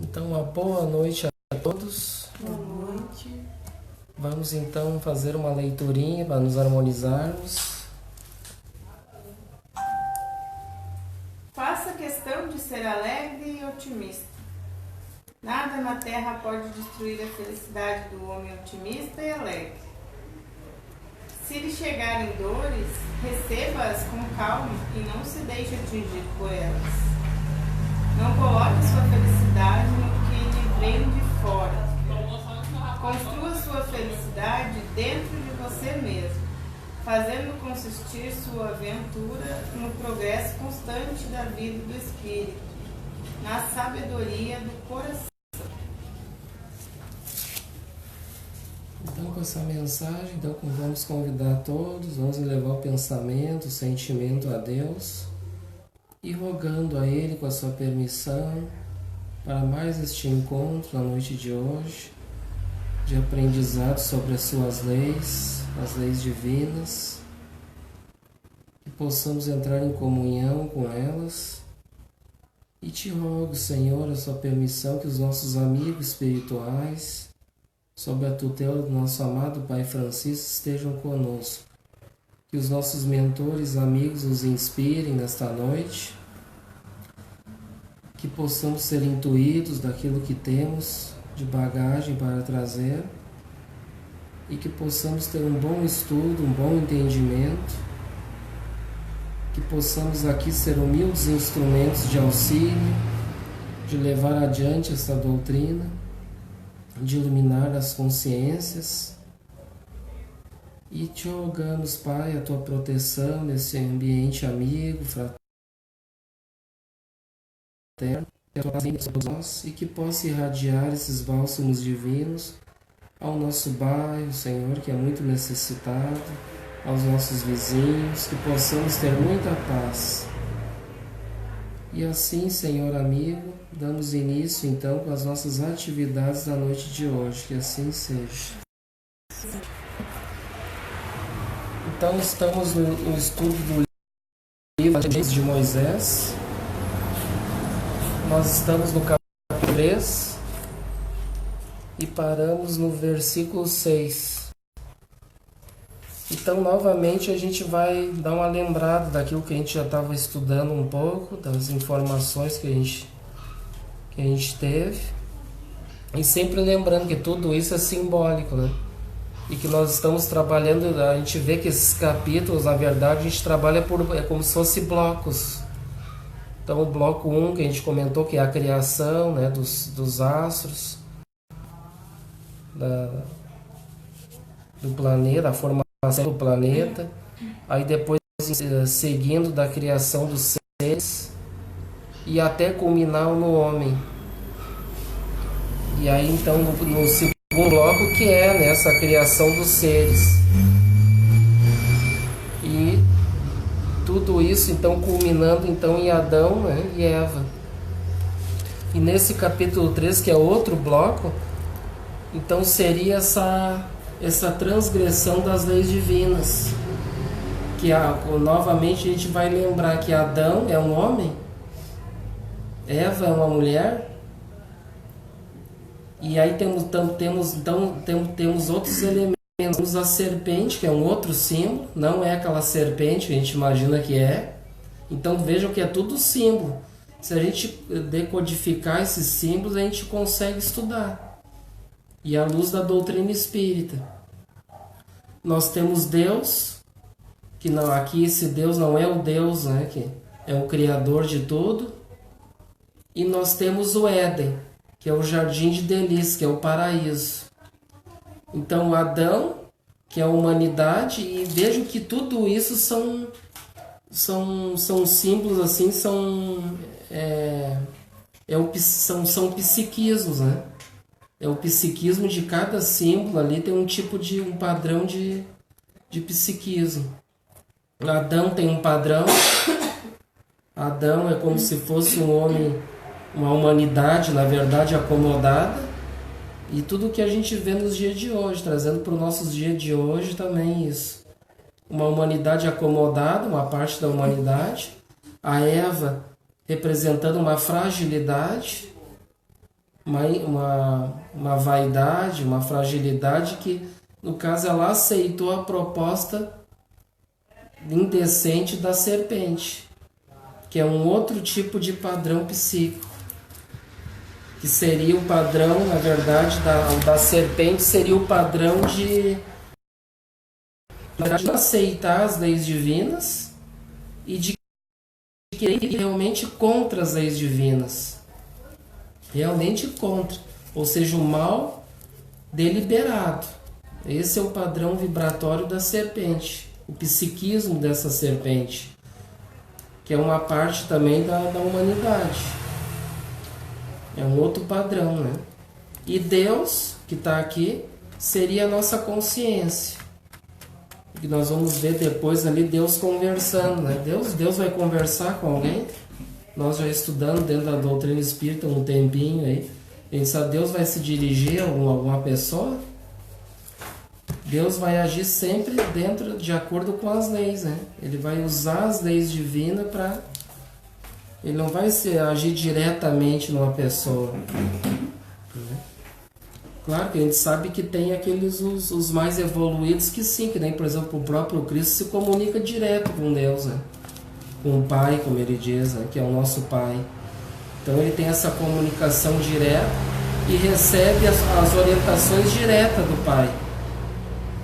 Então, uma boa noite a todos. Boa noite. Vamos então fazer uma leiturinha para nos harmonizarmos. Faça questão de ser alegre e otimista. Nada na terra pode destruir a felicidade do homem otimista e alegre. Se lhe chegarem dores, receba-as com calma e não se deixe atingir por elas. Não coloque sua felicidade no que lhe vem de fora. Construa sua felicidade dentro de você mesmo, fazendo consistir sua aventura no progresso constante da vida do espírito, na sabedoria do coração. Então, com essa mensagem, vamos convidar todos, vamos elevar o pensamento, o sentimento a Deus e rogando a Ele com a sua permissão para mais este encontro na noite de hoje, de aprendizado sobre as suas leis, as leis divinas, que possamos entrar em comunhão com elas. E te rogo, Senhor, a sua permissão que os nossos amigos espirituais, sob a tutela do nosso amado Pai Francisco, estejam conosco. Que os nossos mentores, amigos, nos inspirem nesta noite. Que possamos ser intuídos daquilo que temos de bagagem para trazer. E que possamos ter um bom estudo, um bom entendimento. Que possamos aqui ser humildes instrumentos de auxílio, de levar adiante essa doutrina, de iluminar as consciências. E te rogamos, Pai, a tua proteção nesse ambiente amigo, fraterno, que a tua paz venha sobre nós e que possa irradiar esses bálsamos divinos ao nosso bairro, Senhor, que é muito necessitado, aos nossos vizinhos, que possamos ter muita paz. E assim, Senhor amigo, damos início então com as nossas atividades da noite de hoje, que assim seja. Então estamos no estudo do livro de Moisés. Nós estamos no capítulo 3 e paramos no versículo 6. Então, novamente, a gente vai dar uma lembrada daquilo que a gente já estava estudando um pouco, das informações que a gente teve. E sempre lembrando que tudo isso é simbólico, né? E que nós estamos trabalhando, a gente vê que esses capítulos, na verdade, a gente trabalha é como se fossem blocos. Então, o bloco 1, que a gente comentou, que é a criação, né, dos astros, do planeta, a formação do planeta, aí depois seguindo da criação dos seres e até culminar no homem. E aí então no segundo bloco, que é nessa criação dos seres, e tudo isso então culminando então em Adão, né, e Eva. E nesse capítulo 3, que é outro bloco, então seria essa transgressão das leis divinas, que novamente a gente vai lembrar que Adão é um homem, Eva é uma mulher, e aí temos outros elementos. Temos a serpente, que é um outro símbolo, não é aquela serpente que a gente imagina que é. Então vejam que é tudo símbolo. Se a gente decodificar esses símbolos, a gente consegue estudar. E à luz da doutrina espírita, nós temos Deus, que não, aqui esse Deus não é o Deus, né, que é o Criador de tudo. E nós temos o Éden, que é o jardim de delícia, que é o paraíso. Então Adão, que é a humanidade, e vejo que tudo isso são símbolos, assim, são psiquismos, né? É o psiquismo de cada símbolo ali, tem um padrão de psiquismo. Adão tem um padrão. Adão é como se fosse um homem, uma humanidade, na verdade, acomodada. E tudo que a gente vê nos dias de hoje, trazendo para os nossos dias de hoje também isso. Uma humanidade acomodada, uma parte da humanidade. A Eva representando uma fragilidade. uma vaidade, uma fragilidade que, no caso, ela aceitou a proposta indecente da serpente, que é um outro tipo de padrão psíquico, que seria o padrão, na verdade, da serpente, seria o padrão de aceitar as leis divinas e de querer ir realmente contra as leis divinas. Realmente contra. Ou seja, o mal deliberado. Esse é o padrão vibratório da serpente. O psiquismo dessa serpente, que é uma parte também da humanidade. É um outro padrão, né? E Deus, que está aqui, seria a nossa consciência. Que nós vamos ver depois ali Deus conversando, né? Deus vai conversar com alguém. Nós já estudando dentro da doutrina espírita um tempinho aí. A gente sabe, Deus vai se dirigir a alguma pessoa. Deus vai agir sempre de acordo com as leis, né? Ele vai usar as leis divinas para... Ele não vai agir diretamente numa pessoa. Claro que a gente sabe que tem aqueles os mais evoluídos que sim, que nem, por exemplo, o próprio Cristo se comunica direto com Deus, né? Com o Pai, como ele diz, né? Que é o nosso Pai. Então ele tem essa comunicação direta e recebe as orientações diretas do Pai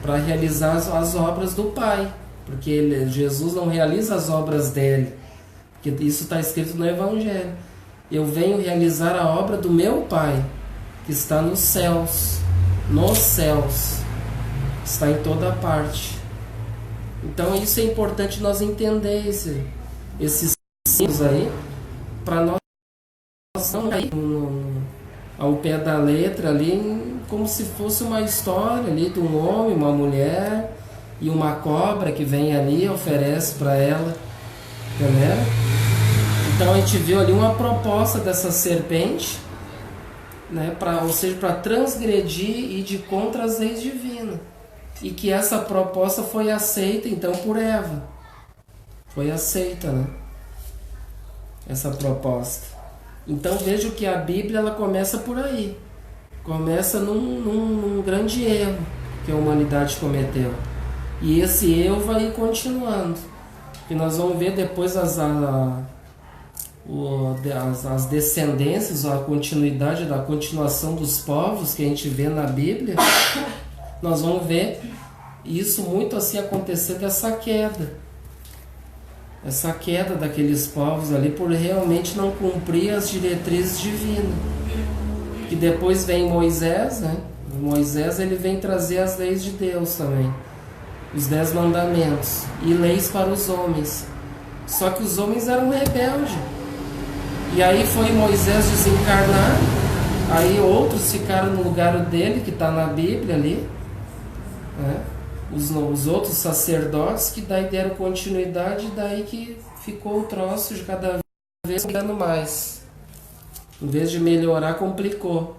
para realizar as obras do Pai, porque Jesus não realiza as obras dele, porque isso está escrito no Evangelho. Eu venho realizar a obra do meu Pai, que está nos céus, está em toda parte. Então isso é importante nós entender esses símbolos aí, para nós não cair ao pé da letra ali, como se fosse uma história ali de um homem, uma mulher e uma cobra que vem ali e oferece para ela, entendeu? Então a gente viu ali uma proposta dessa serpente, né, ou seja, para transgredir e de contra as leis divinas, e que essa proposta foi aceita então por Eva. Foi aceita, né? Essa proposta. Então vejo que a Bíblia ela começa por aí. Começa num grande erro que a humanidade cometeu. E esse erro vai ir continuando. E nós vamos ver depois as descendências, a continuidade da continuação dos povos que a gente vê na Bíblia. Nós vamos ver isso muito assim acontecer dessa queda. Essa queda daqueles povos ali por realmente não cumprir as diretrizes divinas. E depois vem Moisés, né? Moisés ele vem trazer as leis de Deus também. Os 10 mandamentos e leis para os homens. Só que os homens eram rebeldes. E aí foi Moisés desencarnar, aí outros ficaram no lugar dele, que está na Bíblia ali, né? Os outros sacerdotes que daí deram continuidade, daí que ficou o troço de cada vez dando mais. Em vez de melhorar, complicou.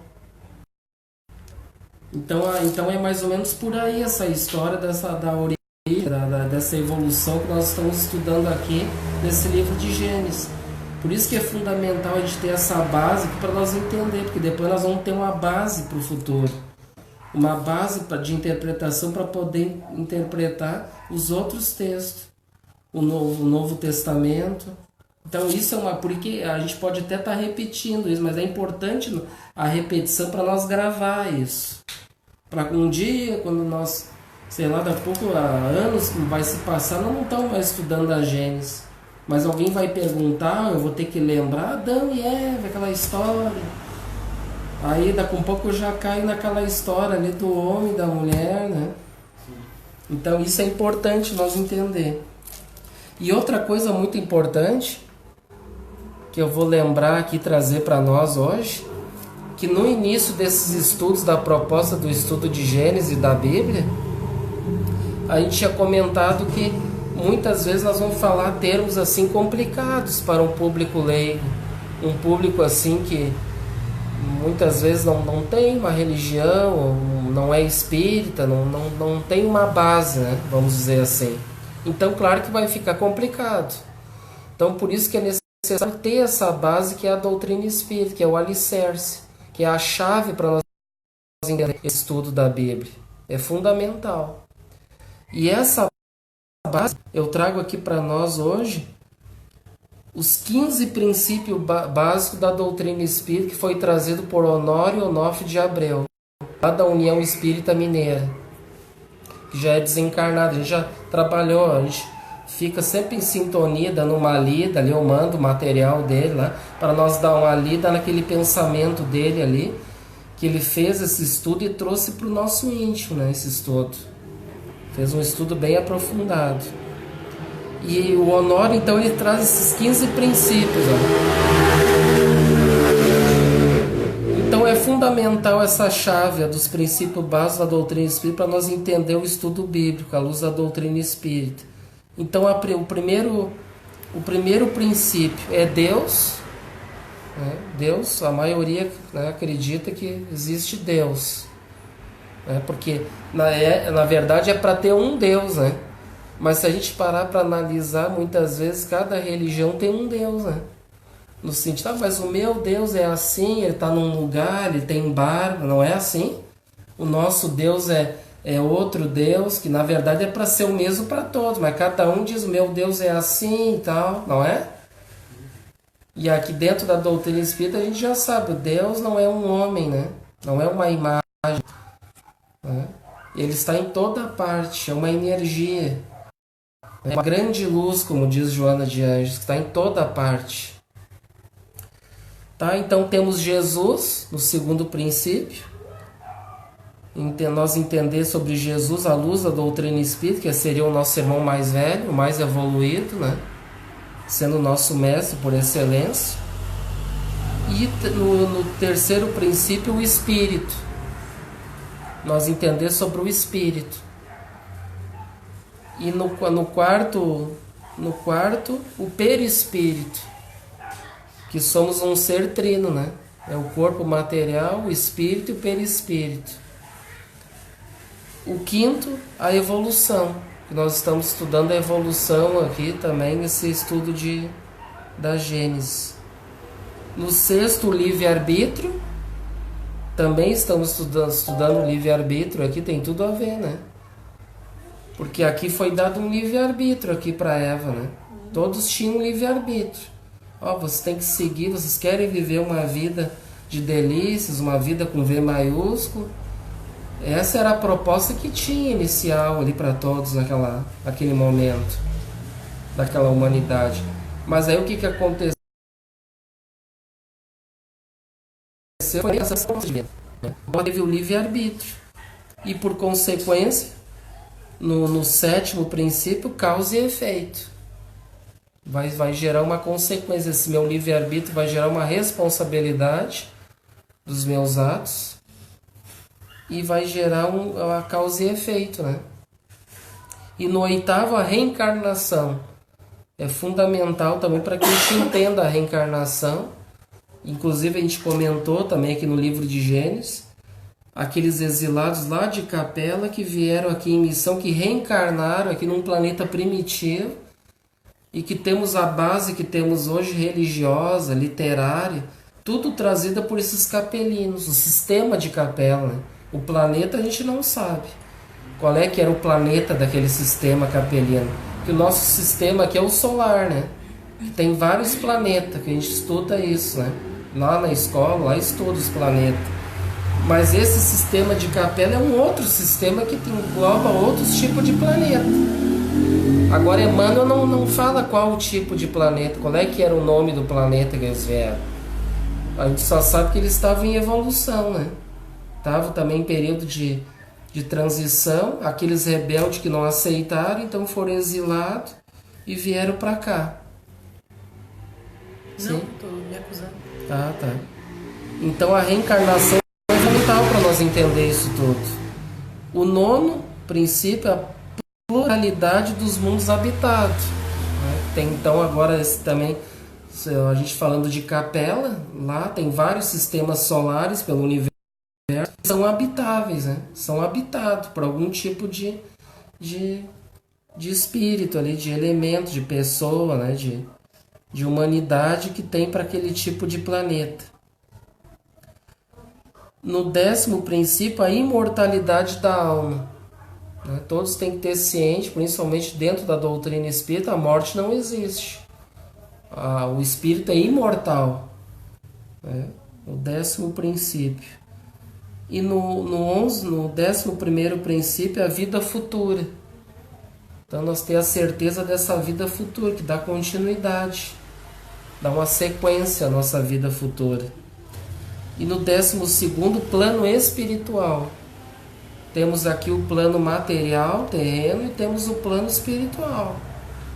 Então é mais ou menos por aí essa história da origem, dessa evolução que nós estamos estudando aqui nesse livro de Gênesis. Por isso que é fundamental a gente ter essa base para nós entender, porque depois nós vamos ter uma base para o futuro. Uma base de interpretação para poder interpretar os outros textos. O Novo Testamento. Então isso é porque a gente pode até estar repetindo isso, mas é importante a repetição para nós gravar isso. Para um dia, quando nós, sei lá, daqui a pouco, há anos que vai se passar, nós não estamos mais estudando a Gênesis. Mas alguém vai perguntar, eu vou ter que lembrar Adão e Eva, aquela história. Aí daqui a pouco eu já caio naquela história ali do homem e da mulher, né? Então isso é importante nós entender. E outra coisa muito importante, que eu vou lembrar aqui, trazer para nós hoje, que no início desses estudos, da proposta do estudo de Gênesis da Bíblia, a gente tinha comentado que muitas vezes nós vamos falar termos assim complicados para um público leigo, um público assim que muitas vezes não tem uma religião, não é espírita, não tem uma base, né? Vamos dizer assim. Então, claro que vai ficar complicado. Então, por isso que é necessário ter essa base que é a doutrina espírita, que é o alicerce, que é a chave para nós entender esse estudo da Bíblia. É fundamental. E essa base eu trago aqui para nós hoje os 15 princípios básicos da doutrina espírita que foi trazido por Honório Onofre de Abreu, lá da União Espírita Mineira, que já é desencarnado. A gente já trabalhou, a gente fica sempre em sintonia, dando uma lida ali, eu mando o material dele lá, para nós dar uma lida naquele pensamento dele ali, que ele fez esse estudo e trouxe para o nosso íntimo, né, esse estudo. Fez um estudo bem aprofundado. E o Honório, então, ele traz esses 15 princípios. Ó. Então é fundamental essa chave dos princípios básicos da doutrina espírita para nós entender o estudo bíblico, à luz da doutrina espírita. Então o primeiro princípio é Deus. Né? Deus, a maioria, né, acredita que existe Deus. Né? Porque na verdade é para ter um Deus, né? Mas se a gente parar para analisar, muitas vezes cada religião tem um Deus, né? No sentido, mas o meu Deus é assim, ele está num lugar, ele tem barba, não é assim? O nosso Deus é outro Deus, que na verdade é para ser o mesmo para todos, mas cada um diz, o meu Deus é assim e tal, não é? E aqui dentro da doutrina espírita a gente já sabe, Deus não é um homem, né? Não é uma imagem, né? Ele está em toda parte, é uma energia. É uma grande luz, como diz Joana de Anjos, que está em toda parte. Tá? Então temos Jesus no segundo princípio. Nós entender sobre Jesus à luz da doutrina espírita, que seria o nosso irmão mais velho, o mais evoluído, né? Sendo o nosso mestre por excelência. E no terceiro princípio, o Espírito. Nós entender sobre o Espírito. E no quarto, o perispírito, que somos um ser trino, né? É o corpo material, o espírito e o perispírito. O quinto, a evolução, que nós estamos estudando a evolução aqui também nesse estudo da Gênesis. No sexto, o livre-arbítrio, também estamos estudando o livre-arbítrio, aqui tem tudo a ver, né? Porque aqui foi dado um livre-arbítrio aqui para Eva, né? Todos tinham livre-arbítrio. Ó, vocês têm que seguir, vocês querem viver uma vida de delícias, uma vida com V maiúsculo. Essa era a proposta que tinha inicial ali para todos naquele momento, daquela humanidade. Mas aí o que aconteceu? Foi essa né? Teve o livre-arbítrio. E por consequência, no sétimo princípio, causa e efeito. Vai gerar uma consequência. Esse meu livre-arbítrio vai gerar uma responsabilidade dos meus atos e vai gerar a causa e efeito, né? E no oitavo, a reencarnação. É fundamental também para que a gente entenda a reencarnação. Inclusive a gente comentou também aqui no livro de Gênesis, aqueles exilados lá de Capela que vieram aqui em missão, que reencarnaram aqui num planeta primitivo e que temos a base que temos hoje religiosa, literária, tudo trazida por esses capelinos, o sistema de Capela, né? O planeta a gente não sabe qual é que era o planeta daquele sistema capelino, que o nosso sistema aqui é o solar, né? Que tem vários planetas, que a gente estuda isso, né? Lá na escola, lá estuda os planetas. Mas esse sistema de Capela é um outro sistema que engloba outros tipos de planeta. Agora Emmanuel não fala qual o tipo de planeta, qual é que era o nome do planeta que eles vieram. A gente só sabe que eles estavam em evolução, né? Estavam também em período de transição, aqueles rebeldes que não aceitaram, então foram exilados e vieram para cá. Não, estou me acusando. Tá. Então a reencarnação é fundamental para nós entender isso tudo. O nono princípio é a pluralidade dos mundos habitados. Tem então agora também, a gente falando de Capela, lá tem vários sistemas solares pelo universo que são habitáveis, né? São habitados por algum tipo de espírito ali, de elemento, de pessoa, né? De humanidade que tem para aquele tipo de planeta. No 10º princípio, a imortalidade da alma. Né? Todos têm que ter ciente, principalmente dentro da doutrina espírita, a morte não existe. O espírito é imortal. Né? O 10º princípio. E no 11º princípio, a vida futura. Então nós temos a certeza dessa vida futura, que dá continuidade, dá uma sequência à nossa vida futura. E no 12º, plano espiritual. Temos aqui o plano material, terreno, e temos o plano espiritual.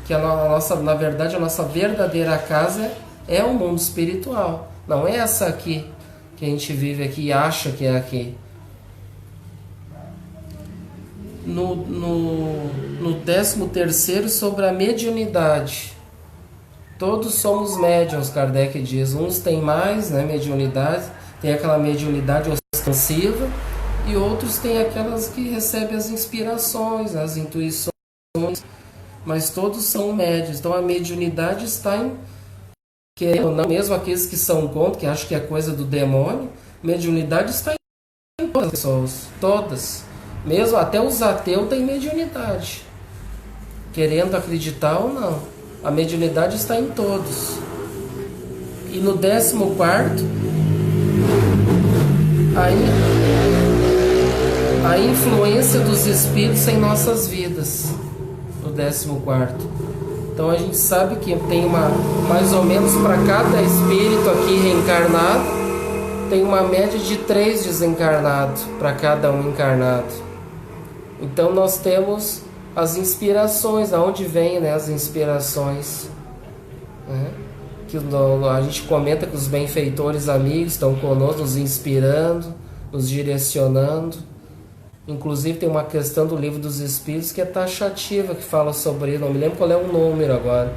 Que na verdade, a nossa verdadeira casa é o mundo espiritual. Não é essa aqui, que a gente vive aqui e acha que é aqui. No 13º, sobre a mediunidade. Todos somos médiuns, Kardec diz. Uns têm mais, né, mediunidade, tem aquela mediunidade ostensiva, e outros têm aquelas que recebem as inspirações, as intuições, mas todos são médiuns. Então a mediunidade está em, querendo ou não, mesmo aqueles que são contra, que acham que é coisa do demônio, mediunidade está em todas as pessoas, todas. Mesmo até os ateus têm mediunidade, querendo acreditar ou não. A mediunidade está em todos. E no 14º, a influência dos espíritos em nossas vidas. No 14º. Então a gente sabe que tem mais ou menos para cada espírito aqui reencarnado, tem uma média de 3 desencarnados para cada um encarnado. Então nós temos as inspirações, aonde vêm, né, as inspirações, né? Que a gente comenta que os benfeitores amigos estão conosco, nos inspirando, nos direcionando. Inclusive tem uma questão do Livro dos Espíritos que é taxativa, que fala sobre ele, não me lembro qual é o número agora,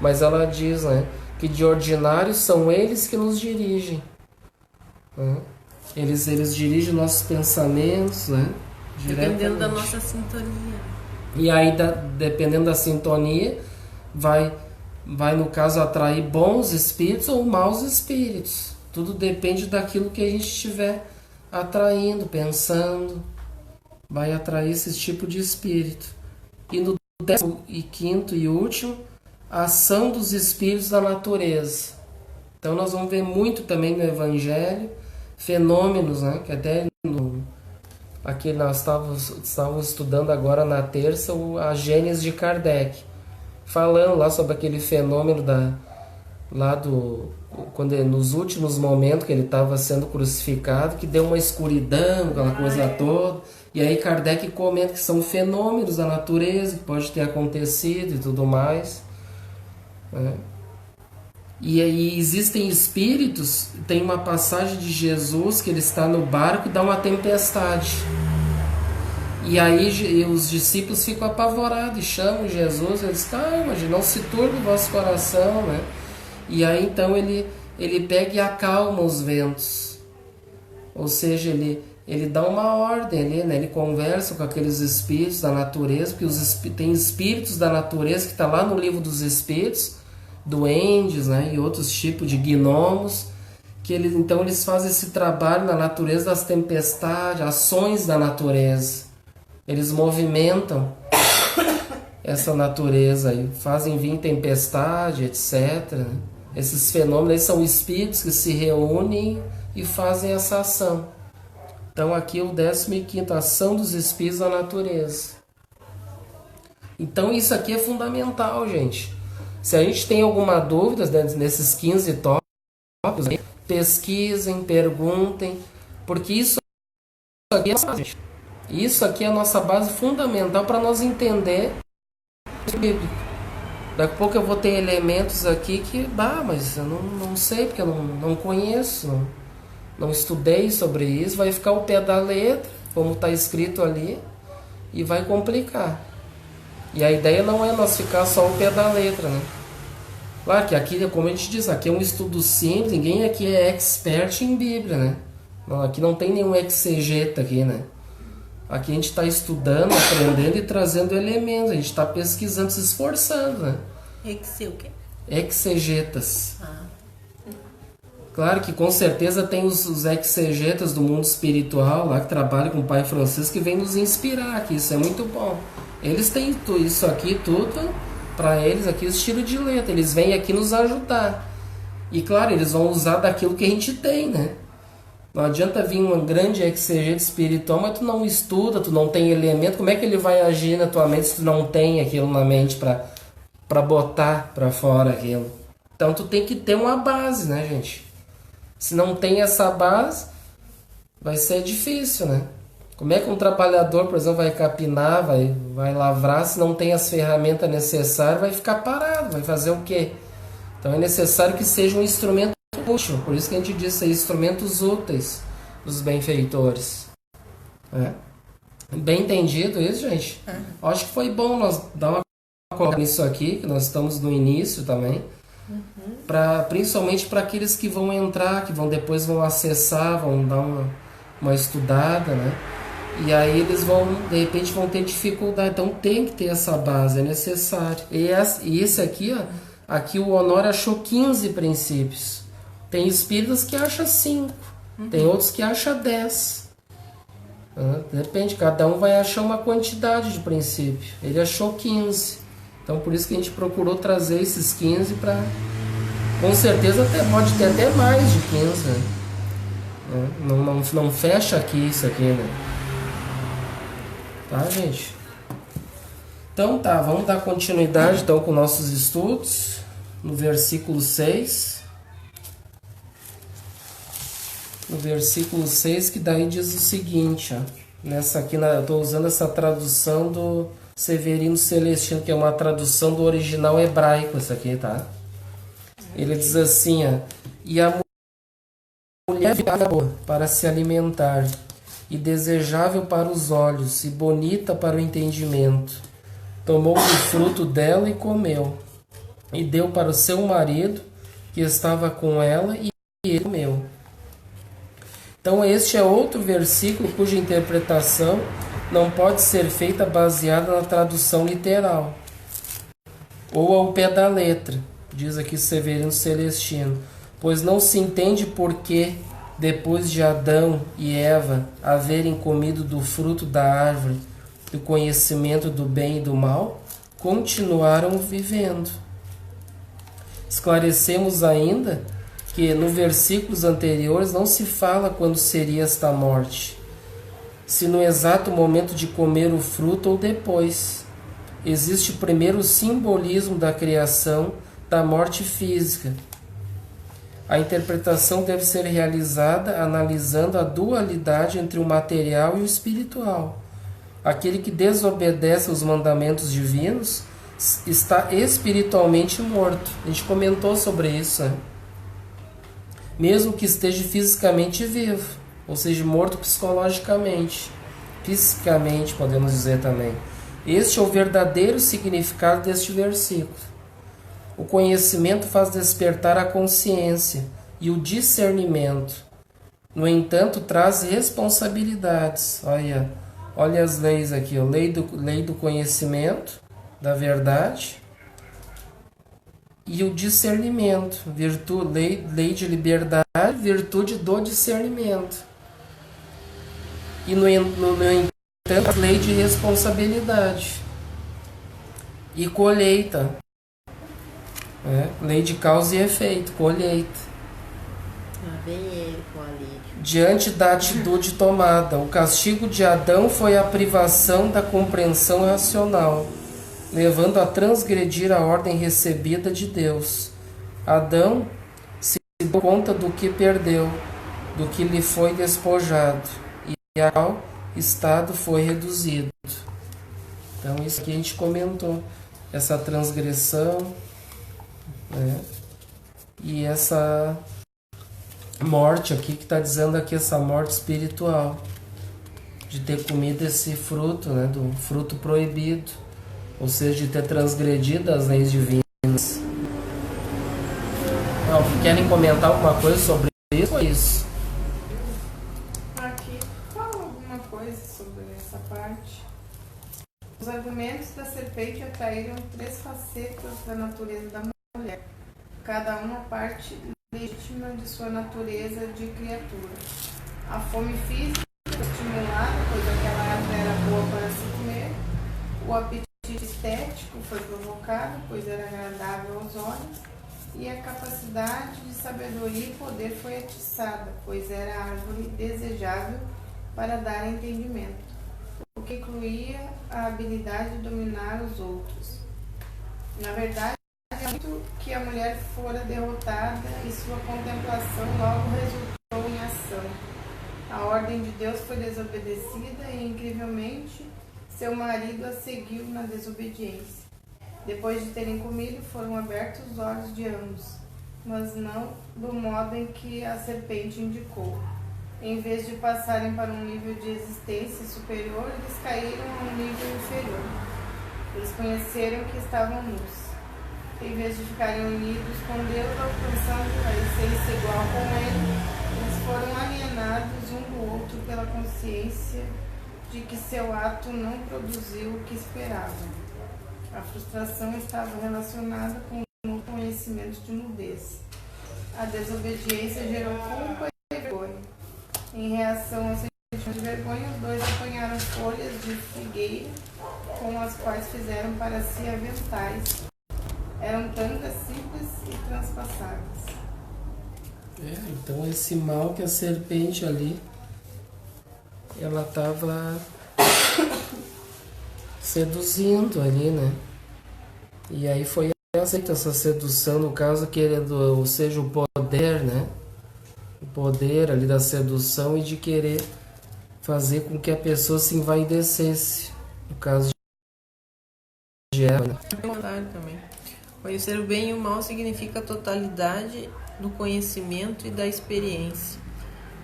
mas ela diz, né, que de ordinário são eles que nos dirigem, né? Eles dirigem nossos pensamentos, né? Dependendo da nossa sintonia. E aí, dependendo da sintonia, vai no caso atrair bons espíritos ou maus espíritos. Tudo depende daquilo que a gente estiver atraindo, pensando. Vai atrair esse tipo de espírito. E no 15º e último, a ação dos espíritos da natureza. Então nós vamos ver muito também no Evangelho fenômenos, né? Que até aqui nós estávamos estudando agora na terça a Gênese de Kardec, falando lá sobre aquele fenômeno quando nos últimos momentos que ele estava sendo crucificado, que deu uma escuridão, aquela coisa toda. E aí Kardec comenta que são fenômenos da natureza, que pode ter acontecido e tudo mais, né? E aí existem espíritos, tem uma passagem de Jesus que ele está no barco e dá uma tempestade. E aí os discípulos ficam apavorados e chamam Jesus, eles, calma, não se turbe o vosso coração, né? E aí então ele pega e acalma os ventos. Ou seja, ele dá uma ordem ali, né? Ele conversa com aqueles espíritos da natureza, porque tem espíritos da natureza que está lá no Livro dos Espíritos, duendes, né? E outros tipos de gnomos, que então eles fazem esse trabalho na natureza das tempestades, ações da natureza. Eles movimentam essa natureza e fazem vir tempestade, etc. Esses fenômenos são espíritos que se reúnem e fazem essa ação. Então aqui o 15º, ação dos espíritos da natureza. Então isso aqui é fundamental, gente. Se a gente tem alguma dúvida, né, nesses 15 tópicos, pesquisem, perguntem, porque isso aqui é a nossa base fundamental para nós entender o bíblico. Daqui a pouco eu vou ter elementos aqui que, mas eu não sei, porque eu não conheço, não estudei sobre isso, vai ficar o pé da letra, como está escrito ali, e vai complicar. E a ideia não é nós ficar só o pé da letra, né? Claro que aqui, como a gente diz, aqui é um estudo simples, ninguém aqui é expert em Bíblia, né? Não, aqui não tem nenhum exegeta aqui, né? Aqui a gente está estudando, aprendendo e trazendo elementos, a gente está pesquisando, se esforçando, né? O quê? Exegetas. Claro que com certeza tem os exegetas do mundo espiritual lá que trabalham com o Pai Francisco que vem nos inspirar aqui, isso é muito bom. Eles têm isso aqui tudo, para eles aqui, o estilo de letra, eles vêm aqui nos ajudar. E claro, eles vão usar daquilo que a gente tem, né? Não adianta vir um grande exegeta espiritual, mas tu não estuda, tu não tem elemento, como é que ele vai agir na tua mente se tu não tem aquilo na mente para botar para fora aquilo? Então tu tem que ter uma base, né, gente? Se não tem essa base, vai ser difícil, né? Como é que um trabalhador, por exemplo, vai capinar, vai lavrar, se não tem as ferramentas necessárias, vai ficar parado, vai fazer o quê? Então é necessário que seja um instrumento útil, por isso que a gente diz aí, instrumentos úteis dos benfeitores. Bem entendido isso, gente? Acho que foi bom nós dar uma colocada nisso aqui, que nós estamos no início também. Principalmente para aqueles que vão entrar, que depois vão acessar, vão dar uma estudada, né? E aí eles de repente vão ter dificuldade. Então tem que ter essa base, é necessário. E esse aqui, ó, aqui o Honório achou 15 princípios. Tem espíritas que acham 5, tem outros que acham 10. Depende, cada um vai achar uma quantidade de princípio. Ele achou 15. Então por isso que a gente procurou trazer esses 15 para... Com certeza pode ter até mais de 15, né? Não fecha aqui isso aqui, né? Tá, gente? Então tá, vamos dar continuidade então com nossos estudos. No versículo 6. No versículo 6, que daí diz o seguinte, ó. Nessa aqui, eu estou usando essa tradução do Severino Celestino, que é uma tradução do original hebraico, essa aqui, tá? Ele diz assim, ó, e a mulher boa para se alimentar, e desejável para os olhos, e bonita para o entendimento. Tomou o fruto dela e comeu, e deu para o seu marido, que estava com ela, e ele comeu. Então este é outro versículo cuja interpretação não pode ser feita baseada na tradução literal, ou ao pé da letra. Diz aqui Severino Celestino, pois não se entende por que, depois de Adão e Eva haverem comido do fruto da árvore do conhecimento do bem e do mal, continuaram vivendo. Esclarecemos ainda que no versículos anteriores não se fala quando seria esta morte, se no exato momento de comer o fruto ou depois. Existe primeiro o simbolismo da criação, da morte física. A interpretação deve ser realizada analisando a dualidade entre o material e o espiritual. Aquele que desobedece aos mandamentos divinos está espiritualmente morto. A gente comentou sobre isso, né? Mesmo que esteja fisicamente vivo, ou seja, morto psicologicamente, fisicamente, podemos dizer também. Este é o verdadeiro significado deste versículo. O conhecimento faz despertar a consciência e o discernimento. No entanto, traz responsabilidades. Olha as leis aqui, ó. Lei do conhecimento, da verdade, e o discernimento, lei de liberdade, virtude do discernimento. E no entanto, lei de responsabilidade e colheita. Lei de causa e efeito, colheita. Vem ele com a lei. Diante da atitude tomada, o castigo de Adão foi a privação da compreensão racional, levando a transgredir a ordem recebida de Deus. Adão se deu conta do que perdeu, do que lhe foi despojado, e ao estado foi reduzido. Então isso que a gente comentou, essa transgressão, né? E essa morte aqui, que está dizendo aqui, essa morte espiritual, de ter comido esse fruto, né, do fruto proibido, ou seja, de ter transgredido as leis divinas. Querem comentar alguma coisa sobre isso? Isso. Aqui fala alguma coisa sobre essa parte. Os argumentos da serpente atraíram 3 facetas da natureza da mulher, cada uma parte legítima de sua natureza de criatura. A fome física foi estimulada, pois aquela árvore era boa para se comer. O apetite estético foi provocado, pois era agradável aos olhos. E a capacidade de sabedoria e poder foi atiçada, pois era árvore desejável para dar entendimento, o que incluía a habilidade de dominar os outros. Na verdade, é muito que a mulher fora derrotada e sua contemplação logo resultou em ação. A ordem de Deus foi desobedecida e, incrivelmente, seu marido a seguiu na desobediência. Depois de terem comido, foram abertos os olhos de ambos, mas não do modo em que a serpente indicou. Em vez de passarem para um nível de existência superior, eles caíram a um nível inferior. Eles conheceram que estavam nus. Em vez de ficarem unidos com Deus, alcançando a essência igual com Ele, eles foram alienados um do outro pela consciência de que seu ato não produziu o que esperavam. A frustração estava relacionada com o conhecimento de nudez. A desobediência gerou culpa e vergonha. Em reação ao sentimento de vergonha, os dois apanharam folhas de figueira com as quais fizeram para si aventais. Eram tangas simples e transpassadas. Então esse mal que a serpente ali, ela estava seduzindo ali, né? E aí foi aceita essa sedução, no caso, querendo, ou seja, o poder, né? O poder ali da sedução e de querer fazer com que a pessoa se envaidecesse. No caso de Eva, né? Também. Conhecer o bem e o mal significa a totalidade do conhecimento e da experiência.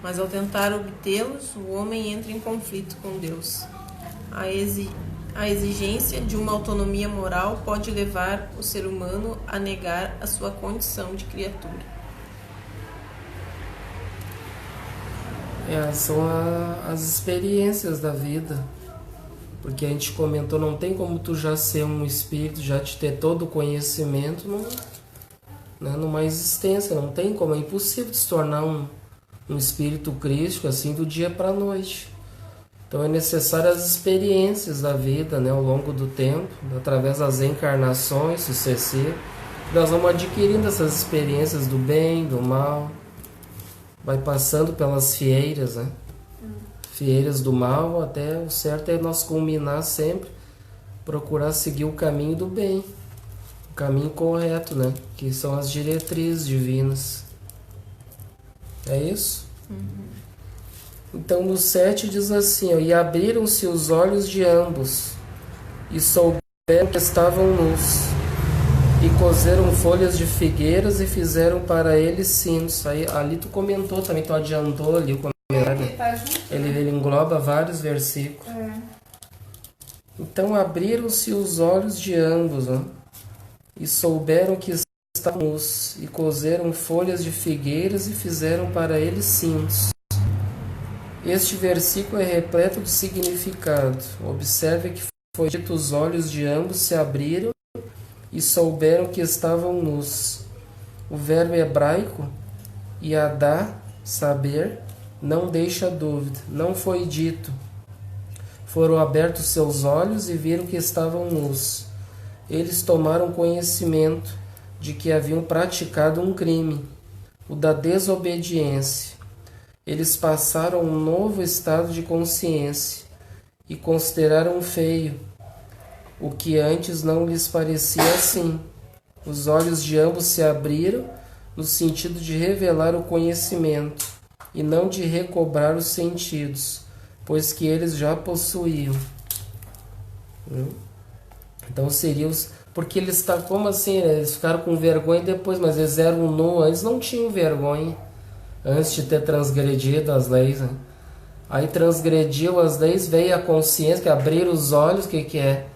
Mas ao tentar obtê-los, o homem entra em conflito com Deus. A exigência de uma autonomia moral pode levar o ser humano a negar a sua condição de criatura. São as experiências da vida. Porque a gente comentou, não tem como tu já ser um espírito, já te ter todo o conhecimento numa existência. Não tem como, é impossível se tornar um espírito crístico assim do dia para a noite. Então é necessário as experiências da vida, né, ao longo do tempo, através das encarnações sucessivas. Nós vamos adquirindo essas experiências do bem, do mal, vai passando pelas fieiras, né? Fieiras do mal, até o certo é nós culminar sempre, procurar seguir o caminho do bem, o caminho correto, né? Que são as diretrizes divinas. É isso? Então no 7 diz assim, ó, e abriram-se os olhos de ambos, e souberam que estavam nus, e cozeram folhas de figueiras e fizeram para eles cintos. Aí, ali tu comentou também, tu adiantou ali o comentário. Ele engloba vários versículos. Então abriram-se os olhos de ambos, ó, e souberam que estavam nus, e cozeram folhas de figueiras e fizeram para eles cintos. Este versículo é repleto de significado. Observe que foi dito: os olhos de ambos se abriram e souberam que estavam nus. O verbo hebraico yadá, saber, não deixa dúvida. Não foi dito. Foram abertos seus olhos e viram que estavam nus. Eles tomaram conhecimento de que haviam praticado um crime, o da desobediência. Eles passaram um novo estado de consciência e consideraram feio o que antes não lhes parecia assim. Os olhos de ambos se abriram no sentido de revelar o conhecimento e não de recobrar os sentidos, pois que eles já possuíam. Então seria os... Porque eles estão... Como assim? Eles ficaram com vergonha depois, mas eles eram nus. Eles não tinham vergonha antes de ter transgredido as leis, né? Aí transgrediu as leis, veio a consciência, que abriram os olhos, o que é?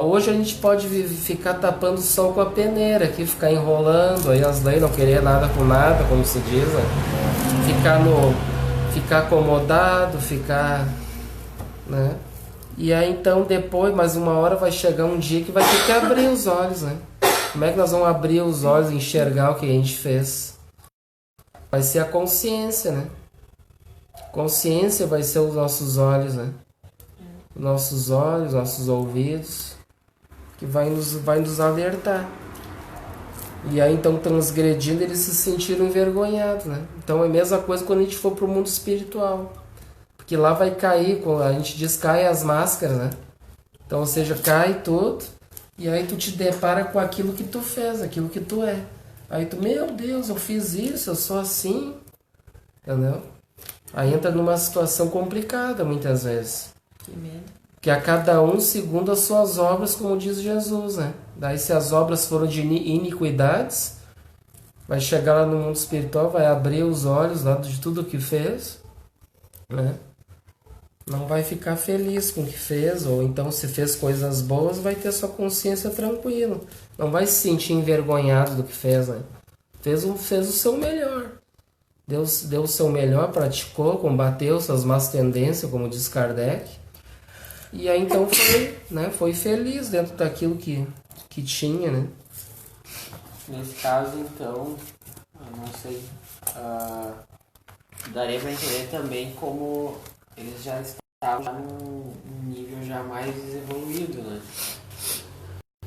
Hoje a gente pode ficar tapando o sol com a peneira aqui, ficar enrolando aí as leis, não querer nada com nada, como se diz, né? Ficar acomodado, né? E aí então depois, mais uma hora, vai chegar um dia que vai ter que abrir os olhos, né? Como é que nós vamos abrir os olhos e enxergar o que a gente fez? Vai ser a consciência, né? Consciência vai ser os nossos olhos, né? Nossos olhos, nossos ouvidos, que vai nos alertar. E aí, então, transgredindo, eles se sentiram envergonhados, né? Então, é a mesma coisa quando a gente for para o mundo espiritual. Porque lá vai cair, a gente diz, cai as máscaras, né? Então, ou seja, cai tudo, e aí tu te depara com aquilo que tu fez, aquilo que tu é. Aí tu, meu Deus, eu fiz isso, eu sou assim, entendeu? Aí entra numa situação complicada, muitas vezes. Que medo. Que a cada um segundo as suas obras, como diz Jesus, né? Daí se as obras foram de iniquidades, vai chegar lá no mundo espiritual, vai abrir os olhos lá de tudo que fez, né? Não vai ficar feliz com o que fez, ou então se fez coisas boas, vai ter sua consciência tranquila. Não vai se sentir envergonhado do que fez, né? Fez o seu melhor. Deus deu o seu melhor, praticou, combateu suas más tendências, como diz Kardec. E aí então foi feliz dentro daquilo que tinha, né? Nesse caso, então, eu não sei, daria para entender também como eles já estavam num nível já mais evoluído, né?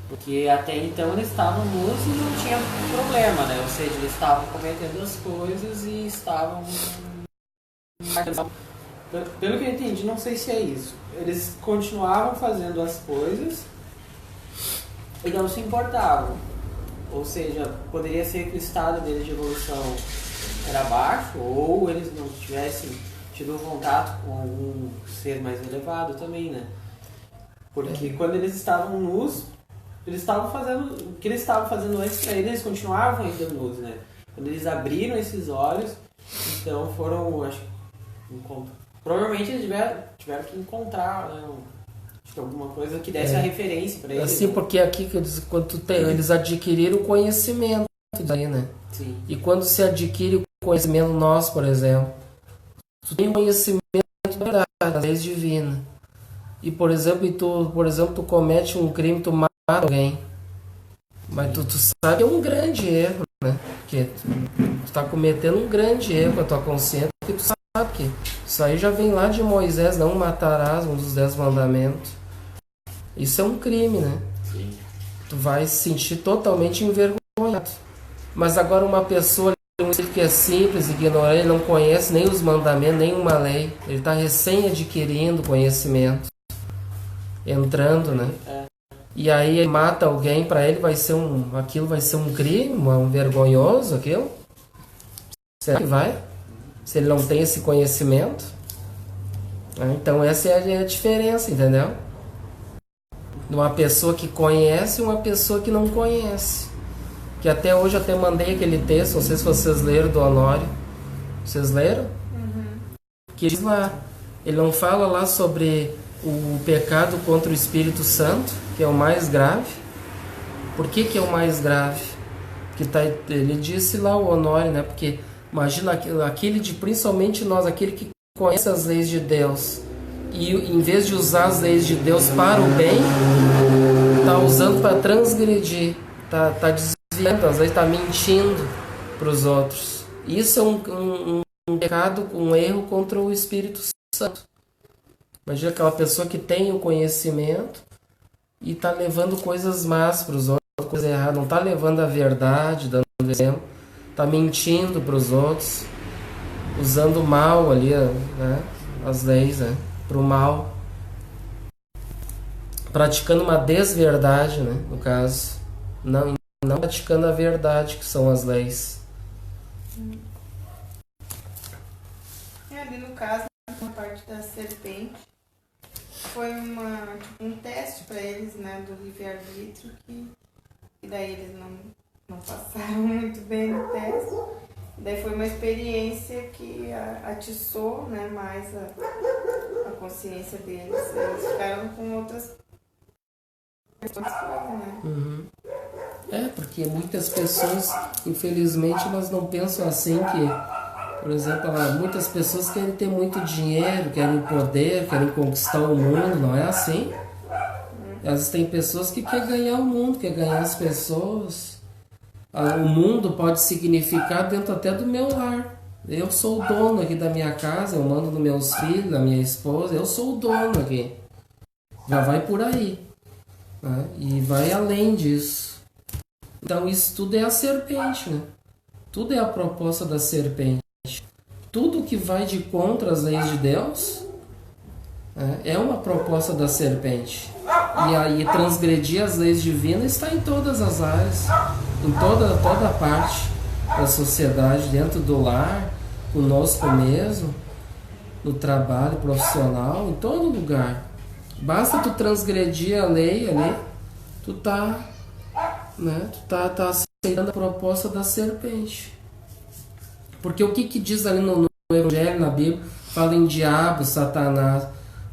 Porque até então eles estavam nus e não tinha problema, né? Ou seja, eles estavam cometendo as coisas e estavam... Pelo que eu entendi, não sei se é isso. Eles continuavam fazendo as coisas e não se importavam. Ou seja, poderia ser que o estado deles de evolução era baixo, ou eles não tivessem tido contato com algum ser mais elevado também, né? Porque quando eles estavam nus, eles estavam fazendo o que eles estavam fazendo antes para eles continuavam ainda nus, né? Quando eles abriram esses olhos, então foram, acho que provavelmente eles tiveram que encontrar, né, acho que alguma coisa que desse a referência para eles. Assim, né? Porque aqui eles adquiriram o conhecimento daí, né? Sim. E quando se adquire o conhecimento, nós, por exemplo, tu tem o conhecimento da verdade, das leis divinas. E, por exemplo, tu comete um crime, tu mata alguém. Mas tu sabe que é um grande erro, né? Porque tu tá cometendo um grande erro com a tua consciência, porque tu sabe que isso aí já vem lá de Moisés, não matarás, um dos 10 mandamentos. Isso é um crime, né? Sim. Tu vai se sentir totalmente envergonhado. Mas agora uma pessoa que é simples, ignorante, ele não conhece nem os mandamentos, nenhuma lei. Ele está recém adquirindo conhecimento. Entrando, né? E aí ele mata alguém, para ele aquilo vai ser um crime, um vergonhoso, aquilo? Será que vai? Se ele não tem esse conhecimento? Então essa é a diferença, entendeu? De uma pessoa que conhece e uma pessoa que não conhece. Que até hoje eu mandei aquele texto, não sei se vocês leram, do Honório. Vocês leram? Uhum. Que diz lá, ele não fala lá sobre o pecado contra o Espírito Santo, que é o mais grave. Por que é o mais grave? Porque ele disse lá, o Honório, né? Porque imagina principalmente nós, aquele que conhece as leis de Deus, e em vez de usar as leis de Deus para o bem, está usando para transgredir, está desviando, às vezes está mentindo para os outros. Isso é um pecado, um erro contra o Espírito Santo. Imagina aquela pessoa que tem o conhecimento e está levando coisas más para os outros, coisas erradas, não está levando a verdade, dando exemplo, está mentindo para os outros, usando mal ali, né, as leis, né, para o mal, praticando uma desverdade, né, no caso, não praticando a verdade, que são as leis. E ali no caso, na parte da serpente, foi um teste para eles, né, do livre-arbítrio, e daí eles não passaram muito bem no teste. E daí foi uma experiência que atiçou, né, mais a consciência deles. Eles ficaram com outras pessoas, né? Uhum. Porque muitas pessoas, infelizmente, elas não pensam assim, que, por exemplo, muitas pessoas querem ter muito dinheiro, querem poder, querem conquistar o mundo, não é assim? Às vezes tem pessoas que querem ganhar o mundo, querem ganhar as pessoas. O mundo pode significar dentro até do meu lar. Eu sou o dono aqui da minha casa, eu mando nos meus filhos, da minha esposa, eu sou o dono aqui. Já vai por aí, né? E vai além disso. Então isso tudo é a serpente, né? Tudo é a proposta da serpente. Tudo que vai de contra as leis de Deus, né, é uma proposta da serpente. E aí transgredir as leis divinas está em todas as áreas, em toda parte da sociedade, dentro do lar, conosco mesmo, no trabalho profissional, em todo lugar. Basta tu transgredir a lei ali, tu tá aceitando a proposta da serpente. Porque o que diz ali no Evangelho, na Bíblia, fala em diabo, Satanás.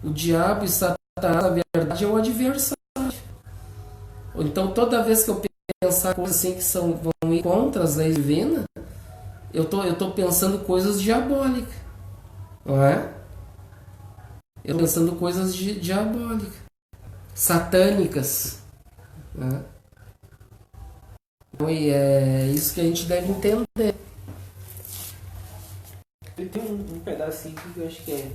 O diabo e Satanás, na verdade, é o adversário. Então, toda vez que eu pensar coisas assim que vão ir contra as leis divinas, eu tô pensando coisas diabólicas, não é? Eu tô pensando coisas diabólicas, satânicas, né? E é isso que a gente deve entender. Tem um pedacinho que eu acho que é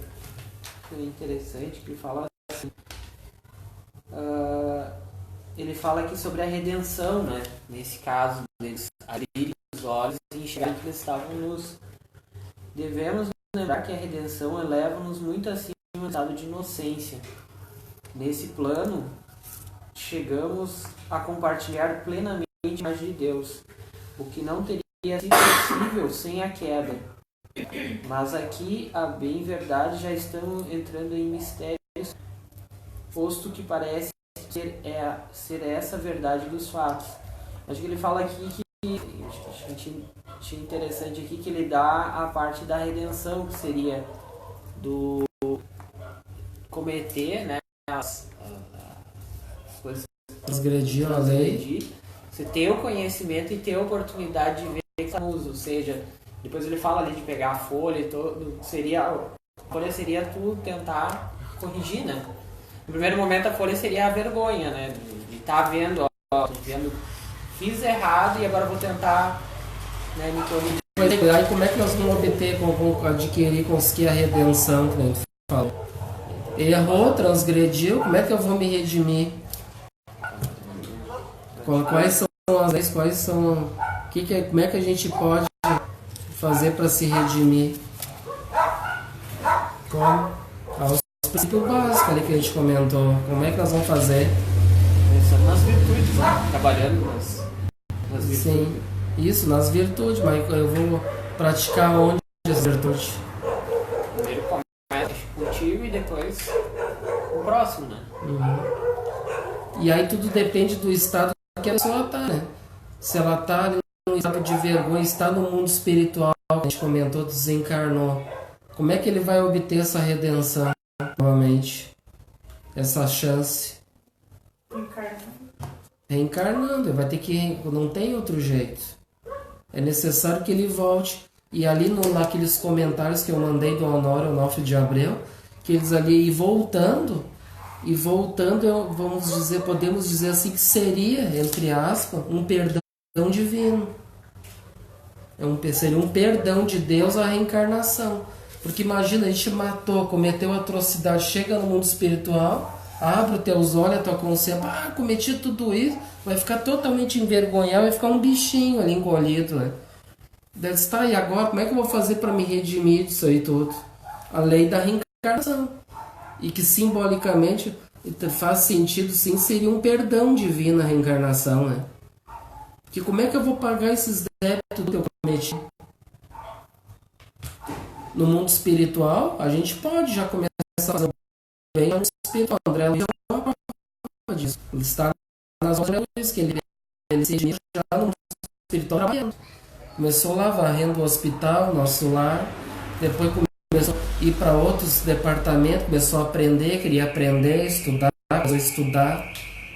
interessante, que ele fala assim, ele fala aqui sobre a redenção, né? Nesse caso, deles abrirem os olhos e enxergarem que eles estavam nos... Devemos lembrar que a redenção eleva-nos muito acima do estado de inocência. Nesse plano, chegamos a compartilhar plenamente a imagem de Deus, o que não teria sido possível sem a queda. Mas aqui, a bem verdade, já estamos entrando em mistérios, posto que parece ser essa a verdade dos fatos. Acho que ele fala aqui que achei interessante aqui que ele dá a parte da redenção, que seria do cometer, né, as coisas, transgredir a lei, você ter o conhecimento e ter a oportunidade de ver que está no uso, ou seja, depois ele fala ali de pegar a folha e todo, a folha seria tu tentar corrigir, né? No primeiro momento a folha seria a vergonha, né? De estar vendo, fiz errado e agora vou tentar, né, me corrigir. Aí como é que nós vamos obter, adquirir, conseguir a redenção, que a gente fala? Errou, transgrediu, como é que eu vou me redimir? Quais são as leis, como é que a gente pode fazer para se redimir? Como? Os princípios básicos ali que a gente comentou. Como é que nós vamos fazer? Pensando nas virtudes, né? Trabalhando nas virtudes. Sim, isso, nas virtudes, mas eu vou praticar onde as virtudes? Primeiro começa contigo e depois o próximo, né? Uhum. E aí tudo depende do estado que a pessoa está, né? Se ela está no estado de vergonha, está no mundo espiritual, a gente comentou, desencarnou. Como é que ele vai obter essa redenção novamente? Essa chance? Reencarnando. Ele vai ter que... Não tem outro jeito. É necessário que ele volte. E ali naqueles comentários que eu mandei do Honório Onofre de Abreu, que eles ali voltando, vamos dizer, podemos dizer assim, que seria, entre aspas, um perdão divino. Seria um perdão de Deus a reencarnação. Porque imagina, a gente matou, cometeu atrocidade, chega no mundo espiritual, abre os teus olhos, a tua consciência, cometi tudo isso, vai ficar totalmente envergonhado, vai ficar um bichinho ali encolhido, né? Deve estar, e agora, como é que eu vou fazer para me redimir disso aí tudo? A lei da reencarnação. E que simbolicamente faz sentido, sim, seria um perdão divino a reencarnação, né? Que como é que eu vou pagar esses débitos que eu cometi? No mundo espiritual, a gente pode já começar a fazer bem no mundo espiritual. André Luiz é uma prova disso. Ele está nas horas que ele se já no mundo espiritual trabalhando. Começou lá varrendo o hospital, nosso lar. Depois começou a ir para outros departamentos, começou a aprender, queria aprender, estudar,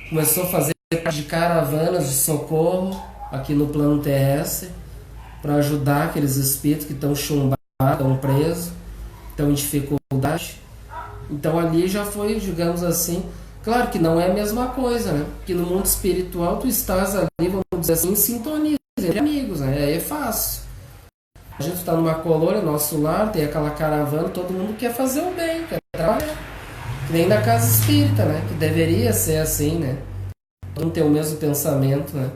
começou a fazer de caravanas de socorro aqui no plano terrestre para ajudar aqueles espíritos que estão chumbados, estão presos, estão em dificuldade. Então ali já foi, digamos assim, Claro que não é a mesma coisa, né? Porque no mundo espiritual tu estás ali, vamos dizer assim, em sintonia entre amigos, né? Aí é fácil. A gente está numa colônia, nosso lar, tem aquela caravana, todo mundo quer fazer o bem, quer trabalhar. Que nem na casa espírita, né? Que deveria ser assim, né? Todo mundo tem o mesmo pensamento, né?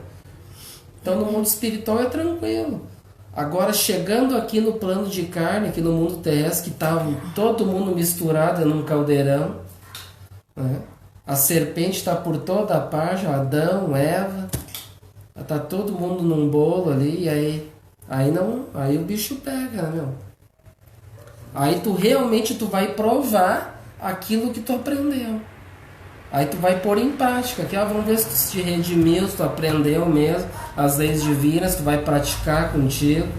Então no mundo espiritual é tranquilo. Agora chegando aqui no plano de carne, aqui no mundo terrestre, que estava todo mundo misturado num caldeirão, né? A serpente está por toda a parte, Adão, Eva, está todo mundo num bolo ali, e aí o bicho pega, né, meu? Aí tu realmente vai provar aquilo que tu aprendeu. Aí tu vai pôr em prática, que vamos ver se tu te redimiu, se tu aprendeu mesmo as leis divinas, tu vai praticar contigo.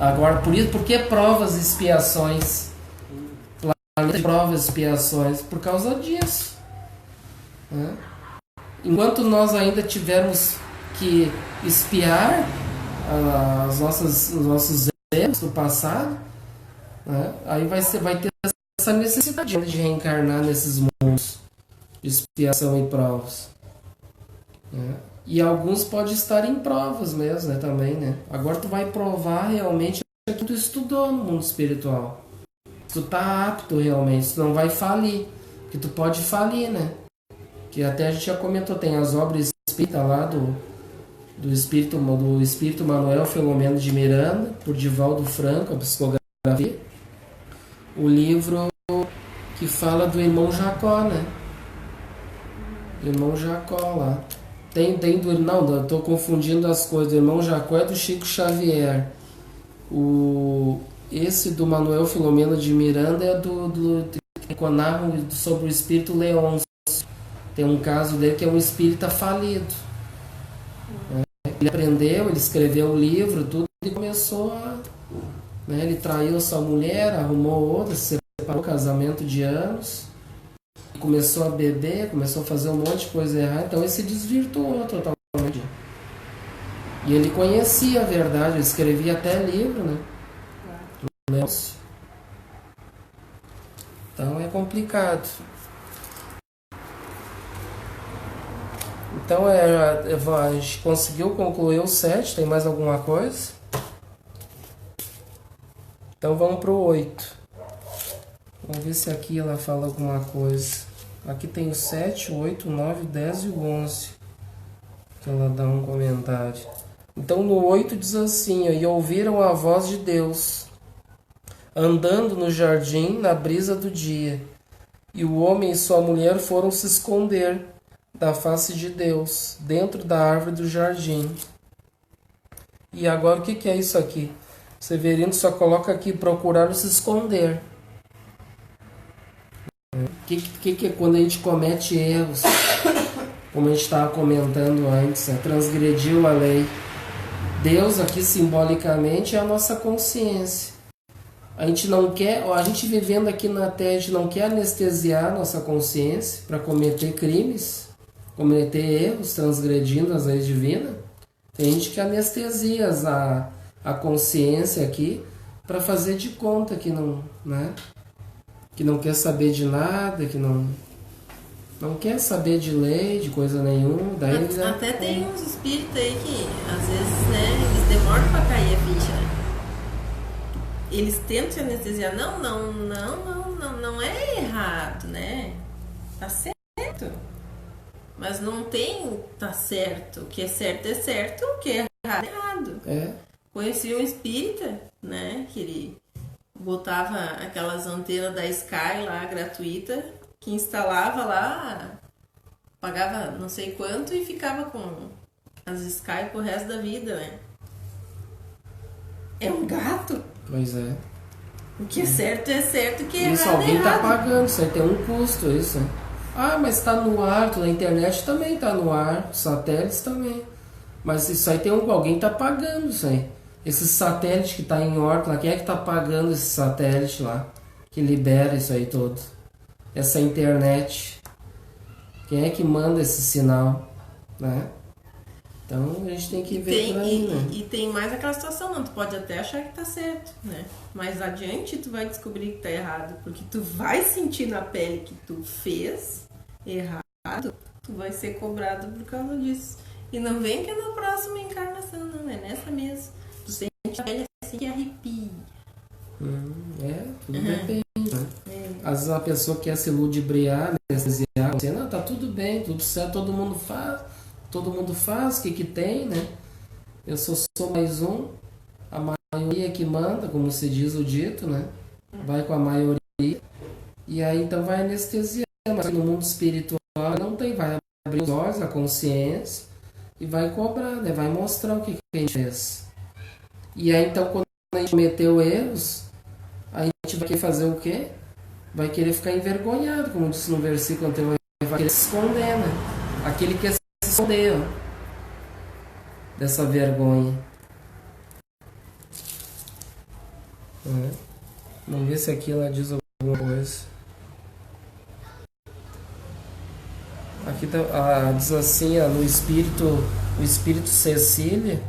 Agora, por que provas e expiações? Provas e expiações, por causa disso. Né? Enquanto nós ainda tivermos que expiar os nossos erros do passado, né? Aí vai ter essa necessidade de reencarnar nesses mundos de expiação e provas, né? E alguns podem estar em provas mesmo, né, também, né? Agora tu vai provar realmente o que tu estudou no mundo espiritual. Tu tá apto realmente, tu não vai falir, porque tu pode falir, né? Que até a gente já comentou, tem as obras espíritas lá do Espírito Manuel Filomeno de Miranda, por Divaldo Franco, a psicografia. O livro que fala do irmão Jacó, né? Irmão Jacó lá. Não, eu estou confundindo as coisas. O irmão Jacó é do Chico Xavier. Esse do Manuel Filomeno de Miranda é que narra sobre o espírito Leôncio. Tem um caso dele que é um espírita falido. Ele aprendeu, ele escreveu o livro, tudo, e começou a... Né, ele traiu sua mulher, arrumou outra, se separou, casamento de anos, começou a beber, começou a fazer um monte de coisa errada, então ele se desvirtuou totalmente. E ele conhecia a verdade, ele escrevia até livro, né? Então é complicado. Então a gente conseguiu concluir o 7, tem mais alguma coisa? Então vamos para o 8. Vamos ver se aqui ela fala alguma coisa. Aqui tem o 7, o 8, o 9, o 10 e o 11. Que ela dá um comentário. Então no 8 diz assim, ó, e ouviram a voz de Deus, andando no jardim na brisa do dia. E o homem e sua mulher foram se esconder da face de Deus, dentro da árvore do jardim. E agora o que é isso aqui? Severino só coloca aqui, procuraram se esconder. O que é quando a gente comete erros? Como a gente estava comentando antes, transgrediu a lei. Deus aqui simbolicamente é a nossa consciência. A gente não quer, a gente vivendo aqui na Terra, a gente não quer anestesiar a nossa consciência para cometer crimes, cometer erros, transgredindo as leis divinas. Tem gente que anestesia a consciência aqui para fazer de conta que não, né? Que não quer saber de nada, que não quer saber de lei, de coisa nenhuma. Daí até tem uns espíritos aí que às vezes, né, eles demoram para cair a ficha, né? Eles tentam se anestesiar. Não é errado, né? Tá certo. Mas não tem tá certo. O que é certo, o que é errado, é errado. É. Conheci um espírita, né, que ele botava aquelas antenas da Sky lá, gratuita, que instalava lá, pagava não sei quanto e ficava com as Sky pro resto da vida, né? É um gato. Pois é. O que é certo, o que é isso, errado, alguém é errado. Tá pagando, isso aí tem um custo, isso. Ah, mas tá no ar, na internet também tá no ar, satélites também. Mas isso aí tem alguém tá pagando isso aí. Esse satélite que tá em órbita, quem é que tá pagando esse satélite lá? Que libera isso aí todo? Essa internet. Quem é que manda esse sinal? Né? Então a gente tem que ver por aí, né? E tem mais aquela situação, não, tu pode até achar que tá certo, né? Mas adiante tu vai descobrir que tá errado, porque tu vai sentir na pele que tu fez errado errado, tu vai ser cobrado por causa disso. E não vem que é na próxima encarnação, não, é nessa mesmo. Tu sente a pele assim que arrepia. Tudo depende, né? Às vezes uma pessoa quer se ludibriar, anestesiar, dizer, não, tá tudo bem, tudo certo, todo mundo faz, o que tem, né? Eu sou mais um, a maioria que manda, como se diz o dito, né? Vai com a maioria, e aí então vai anestesiar, mas no mundo espiritual não tem, vai abrir os olhos, a consciência, e vai cobrar, né? Vai mostrar o que a gente fez. E aí então quando a gente cometeu erros, a gente vai querer fazer o quê? Vai querer ficar envergonhado, como disse no versículo anterior, vai querer se esconder, né? Aquele que se escondeu dessa vergonha. Vamos ver se aqui ela diz alguma coisa. Aqui diz assim, no o Espírito Cecília,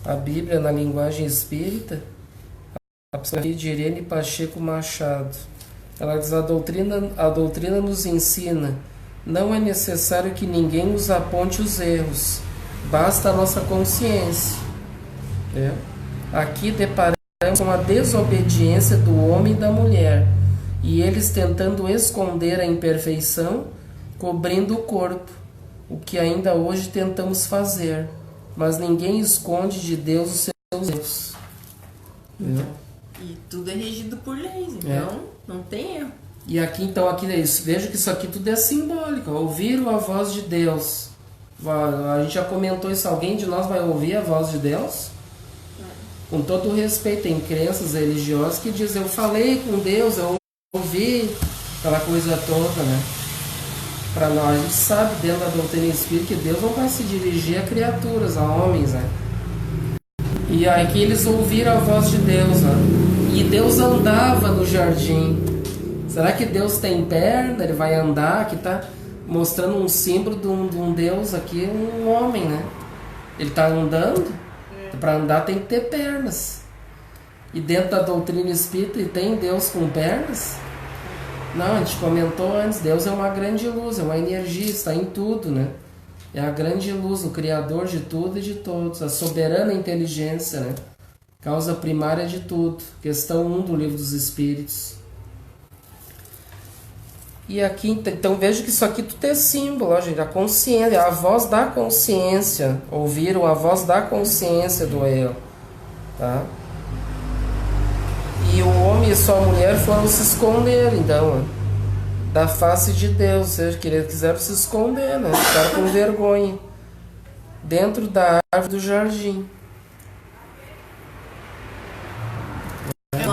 a Bíblia na linguagem espírita, a psicologia de Irene Pacheco Machado. Ela diz: a doutrina nos ensina, não é necessário que ninguém nos aponte os erros, basta a nossa consciência. Aqui deparamos com a desobediência do homem e da mulher, e eles tentando esconder a imperfeição, cobrindo o corpo, o que ainda hoje tentamos fazer, mas ninguém esconde de Deus os seus erros. E tudo é regido por leis, então não tem erro. E aqui então, é isso. Veja que isso aqui tudo é simbólico. Ouviram a voz de Deus. A gente já comentou isso. Alguém de nós vai ouvir a voz de Deus? Com todo o respeito, tem crenças religiosas que dizem: eu falei com Deus, eu ouvi, aquela coisa toda, né? Para nós, a gente sabe dentro da doutrina espírita que Deus não vai se dirigir a criaturas, a homens, né? E aqui eles ouviram a voz de Deus, né? E Deus andava no jardim. Será que Deus tem perna? Ele vai andar? Aqui está mostrando um símbolo de um Deus aqui, um homem, né? Ele está andando. Para andar tem que ter pernas. E dentro da doutrina espírita tem Deus com pernas? Não, a gente comentou antes, Deus é uma grande luz, é uma energia, está em tudo, né? É a grande luz, o Criador de tudo e de todos, a soberana inteligência, né? Causa primária de tudo. Questão 1 do Livro dos Espíritos. E aqui, então veja que isso aqui tudo é símbolo, ó, gente, a consciência, a voz da consciência. Ouviram a voz da consciência do eu, tá? E o homem e sua mulher foram se esconder, então, da face de Deus. Ou seja, quiseram se esconder, né? Ficaram com vergonha dentro da árvore do jardim.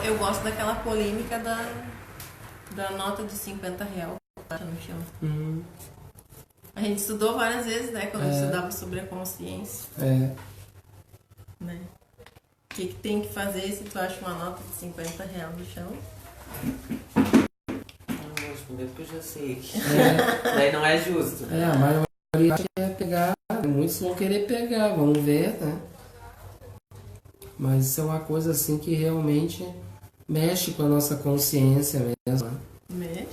Eu gosto daquela polêmica da nota de 50 reais no chão. A gente estudou várias vezes, né? Quando estudava sobre a consciência. Né? O que tem que fazer se tu acha uma nota de 50 reais no chão? Não vou responder porque eu já sei. Daí não é justo. A maioria quer pegar, muitos vão querer pegar, vamos ver, né? Mas isso é uma coisa assim que realmente mexe com a nossa consciência mesmo. Mexe.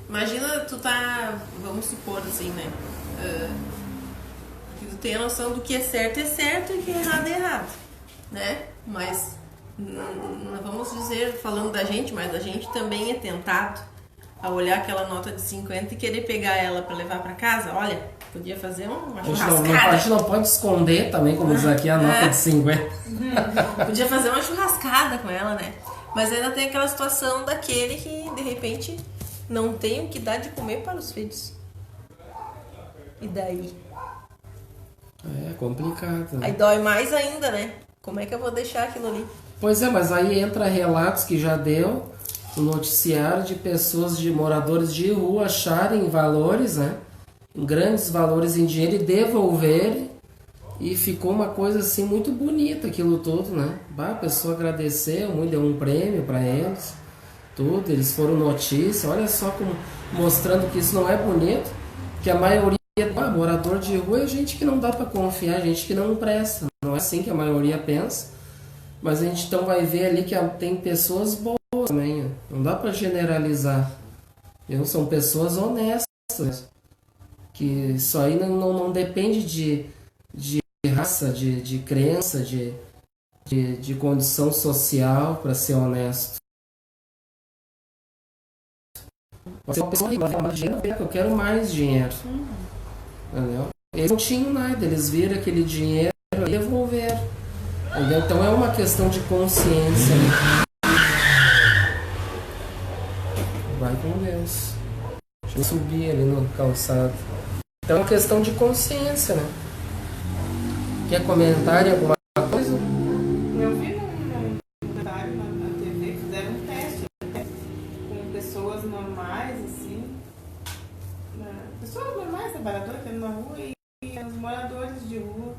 Imagina tu vamos supor assim, né? Que tu tem a noção do que é certo e que é errado, né? Mas não vamos dizer, falando da gente, mas a gente também é tentado a olhar aquela nota de 50 e querer pegar ela para levar para casa. Olha, podia fazer uma churrascada. A gente não pode esconder também, como diz aqui a nota de 50. Podia fazer uma churrascada com ela, né? Mas ainda tem aquela situação daquele que, de repente, não tem o que dar de comer para os filhos. E daí? É complicado, né? Aí dói mais ainda, né? Como é que eu vou deixar aquilo ali? Pois é, mas aí entra relatos que já deu no noticiário de pessoas, de moradores de rua acharem valores, né? Grandes valores em dinheiro e devolverem. E ficou uma coisa assim muito bonita aquilo tudo, né? A pessoa agradeceu muito, deu um prêmio para eles, tudo, eles foram notícia. Olha só como mostrando que isso não é bonito, que a maioria, morador de rua é gente que não dá para confiar, gente que não presta. Não é assim que a maioria pensa, mas a gente então vai ver ali que tem pessoas boas também, não dá para generalizar. São pessoas honestas. que isso aí não depende de raça, de crença, de condição social, para ser honesto. Pode ser uma pessoa rica, eu quero mais dinheiro. Entendeu? Eles não tinham nada, eles viram aquele dinheiro e devolveram. Entendeu? Então é uma questão de consciência. Vai com Deus. Deixa eu subir ali no calçado. Então é uma questão de consciência, né? Quer comentário alguma coisa? Eu vi num comentário na TV, fizeram um teste, né, com pessoas normais, assim, pessoas normais, trabalhadoras, que andam na rua, e os moradores de rua.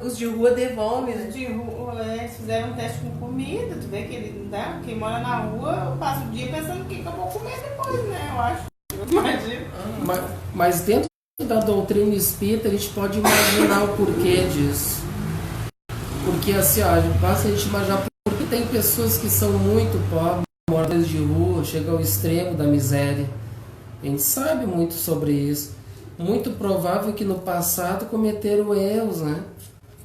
Os de rua devolvem, né? Os de rua, eles fizeram um teste com comida, tu vê que ele não dá, quem mora na rua passa o dia pensando o que eu vou comer depois, né, eu acho. Eu imagino. Mas dentro da doutrina espírita a gente pode imaginar o porquê disso. Porque assim, basta a gente imaginar porque tem pessoas que são muito pobres, moradores de rua, chegam ao extremo da miséria. A gente sabe muito sobre isso. Muito provável que no passado cometeram erros, né?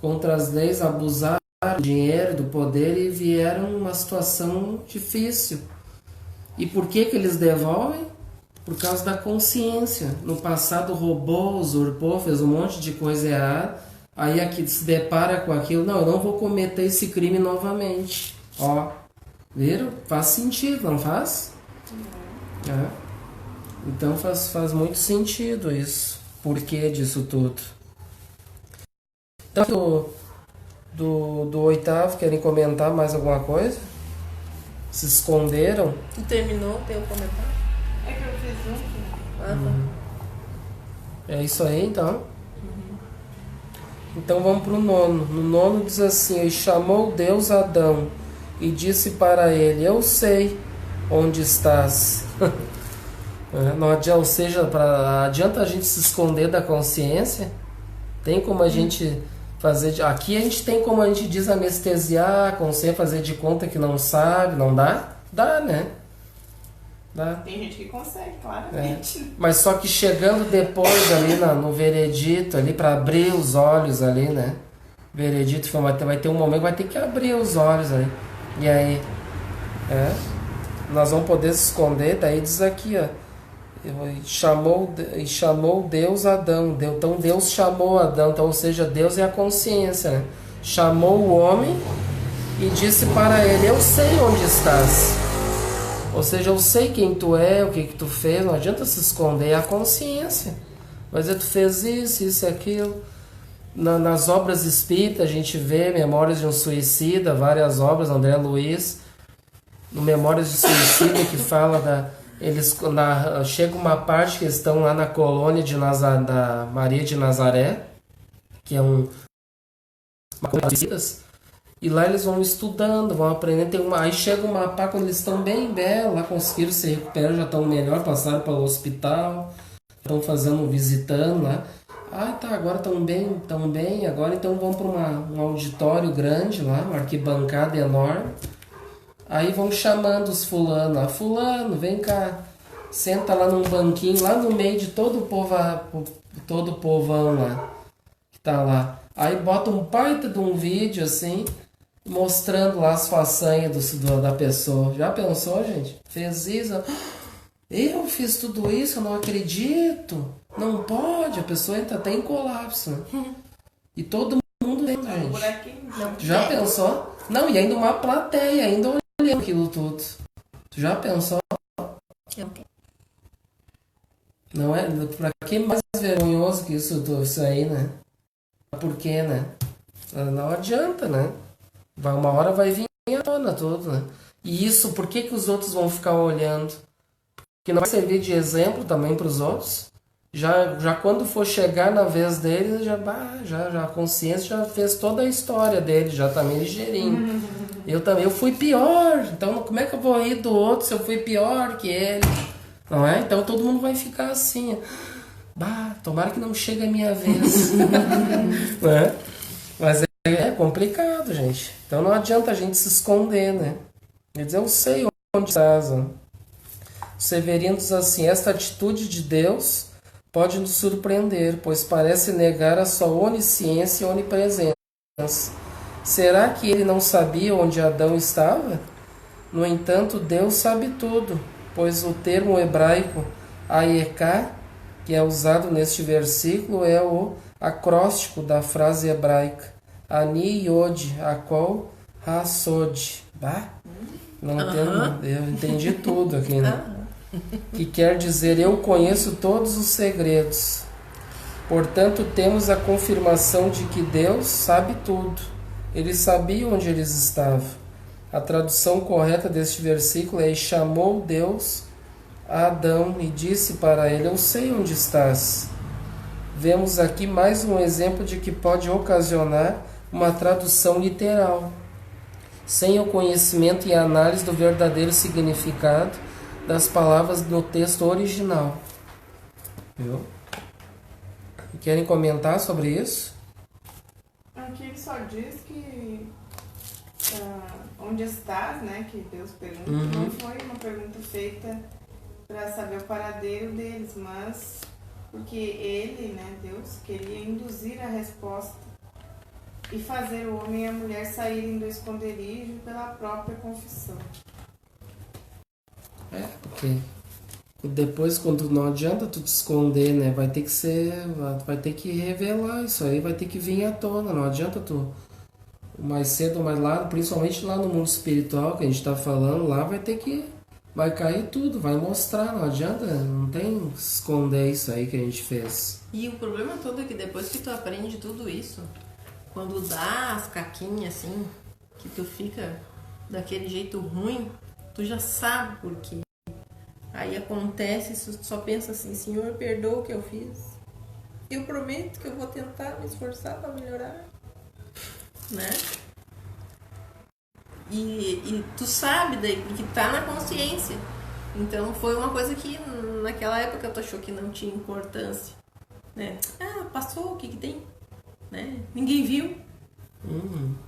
Contra as leis, abusaram do dinheiro, do poder e vieram uma situação difícil. E por que eles devolvem? Por causa da consciência. No passado roubou, usurpou, fez um monte de coisa errada. Aí aqui se depara com aquilo. Não, eu não vou cometer esse crime novamente. Ó, viram? Faz sentido, não faz? É. Então faz muito sentido isso. Por que disso tudo? Então, do oitavo, querem comentar mais alguma coisa? Se esconderam? Tu terminou o teu comentário? É que eu fiz É isso aí, então. Então vamos para o nono. No nono diz assim: e chamou Deus Adão e disse para ele: eu sei onde estás. Não adianta, ou seja, adianta a gente se esconder da consciência? Tem como a gente fazer... Aqui a gente tem como a gente diz anestesiar a consciência, fazer de conta que não sabe, não dá? Dá, né? Dá. Tem gente que consegue, claramente. Mas só que chegando depois ali no veredito, ali para abrir os olhos ali, né? Veredito, vai ter um momento que vai ter que abrir os olhos ali. E aí? Nós vamos poder se esconder, daí diz aqui, ó. E chamou Deus Adão. Então Deus chamou Adão, então, ou seja, Deus é a consciência, né? Chamou o homem e disse para ele: eu sei onde estás. Ou seja, eu sei quem tu é, o que tu fez. Não adianta se esconder, é a consciência. Mas tu fez isso e aquilo. Nas obras espíritas a gente vê Memórias de um Suicida, várias obras, André Luiz, no Memórias de Suicida, que fala chega uma parte que eles estão lá na colônia da Maria de Nazaré, que é uma colônia de suicidas, e lá eles vão estudando, vão aprendendo. Aí chega uma parte quando eles estão bem belos, lá conseguiram se recuperar, já estão melhor, passaram pelo hospital, estão visitando lá. Tá, agora estão bem, agora então vão para um auditório grande lá, uma arquibancada enorme. Aí vão chamando os fulano, fulano, vem cá, senta lá num banquinho, lá no meio de todo o povão lá, que tá lá. Aí bota um baita de um vídeo assim, mostrando lá as façanhas da pessoa. Já pensou, gente? Fez isso? Eu fiz tudo isso, eu não acredito. Não pode, a pessoa entra até em colapso, né? E todo mundo vendo, gente. Já pensou? Não, e ainda uma plateia, ainda olhando aquilo tudo. Tu já pensou? Não é? Pra que mais vergonhoso que isso aí, né? Por quê, né? Não adianta, né? Uma hora vai vir à tona tudo, né? E isso, por que os outros vão ficar olhando? Porque não vai servir de exemplo também para os outros? Já quando for chegar na vez deles, já a consciência já fez toda a história dele, já tá meio ligeirinho. Eu fui pior, então como é que eu vou rir do outro se eu fui pior que ele? Não é? Então todo mundo vai ficar assim, tomara que não chegue a minha vez. Não é? Mas é complicado, gente. Então não adianta a gente se esconder, né? Quer dizer, eu sei onde estás. O Severino diz assim: esta atitude de Deus pode nos surpreender, pois parece negar a sua onisciência e onipresença. Será que ele não sabia onde Adão estava? No entanto, Deus sabe tudo, pois o termo hebraico Ayeká, que é usado neste versículo, é o acróstico da frase hebraica Ani Yod Akol HaSod. Não entendo, eu entendi tudo aqui, né? Que quer dizer, eu conheço todos os segredos. Portanto, temos a confirmação de que Deus sabe tudo. Ele sabia onde eles estavam. A tradução correta deste versículo é: e chamou Deus a Adão e disse para ele: eu sei onde estás. Vemos aqui mais um exemplo de que pode ocasionar uma tradução literal, sem o conhecimento e análise do verdadeiro significado das palavras no texto original. Viu? Querem comentar sobre isso? Aqui ele só diz que onde estás, né? Que Deus pergunta. Não foi uma pergunta feita para saber o paradeiro deles, mas porque ele, né, Deus, queria induzir a resposta e fazer o homem e a mulher saírem do esconderijo pela própria confissão. Porque depois, quando não adianta tu te esconder, né? Vai ter que revelar isso aí, vai ter que vir à tona. Não adianta tu, mais cedo ou mais lá, principalmente lá no mundo espiritual que a gente tá falando, lá vai cair tudo, vai mostrar, não adianta, não tem que esconder isso aí que a gente fez. E o problema todo é que depois que tu aprende tudo isso, quando dá as caquinhas assim, que tu fica daquele jeito ruim, tu já sabe por quê. Aí acontece, tu só pensa assim: Senhor, perdoa o que eu fiz. Eu prometo que eu vou tentar me esforçar para melhorar, né? E tu sabe daí, porque tá na consciência. Então foi uma coisa que naquela época tu achou que não tinha importância, né? Passou, o que tem? Né? Ninguém viu.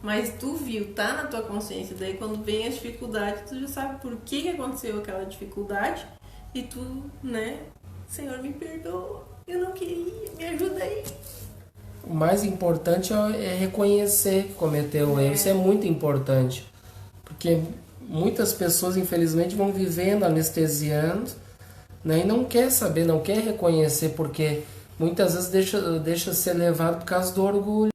Mas tu viu, tá na tua consciência. Daí quando vem as dificuldades, tu já sabe por que aconteceu aquela dificuldade. E tu, né? Senhor, me perdoa, eu não queria, me ajuda aí. O mais importante é reconhecer que cometeu um erro. Isso é muito importante. Porque muitas pessoas, infelizmente, vão vivendo anestesiando, né? E não quer saber, não quer reconhecer, porque muitas vezes deixa ser levado por causa do orgulho.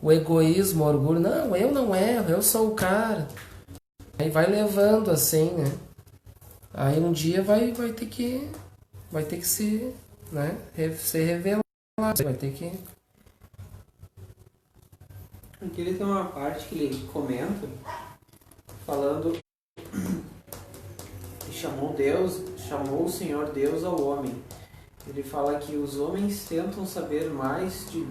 O egoísmo, o orgulho. Não, eu não erro, eu sou o cara. Aí vai levando assim, né? Aí um dia vai ter que se, né, ser revelado. Vai ter que... Aqui ele tem uma parte que ele comenta, falando que chamou o Senhor Deus ao homem. Ele fala que os homens tentam saber mais do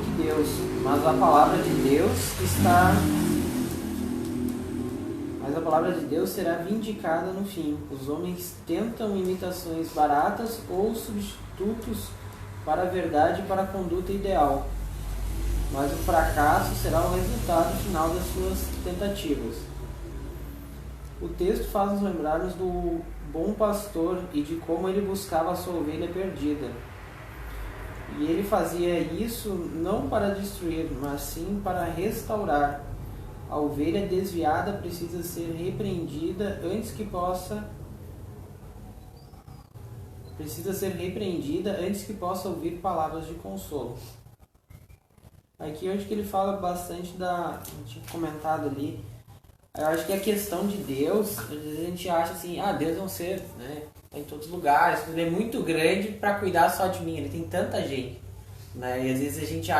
que Deus, mas a palavra de Deus será vindicada no fim. Os homens tentam imitações baratas ou substitutos para a verdade e para a conduta ideal, mas o fracasso será o resultado final das suas tentativas. O texto faz-nos lembrar-nos do bom pastor e de como ele buscava a sua ovelha perdida. E ele fazia isso não para destruir, mas sim para restaurar. A ovelha desviada precisa ser repreendida antes que possa ouvir palavras de consolo. Aqui eu acho que ele fala bastante tinha comentado ali, eu acho que a questão de Deus, às vezes a gente acha assim, Deus é um ser, né, tá em todos os lugares, ele é muito grande para cuidar só de mim, ele tem tanta gente, né, e às vezes a gente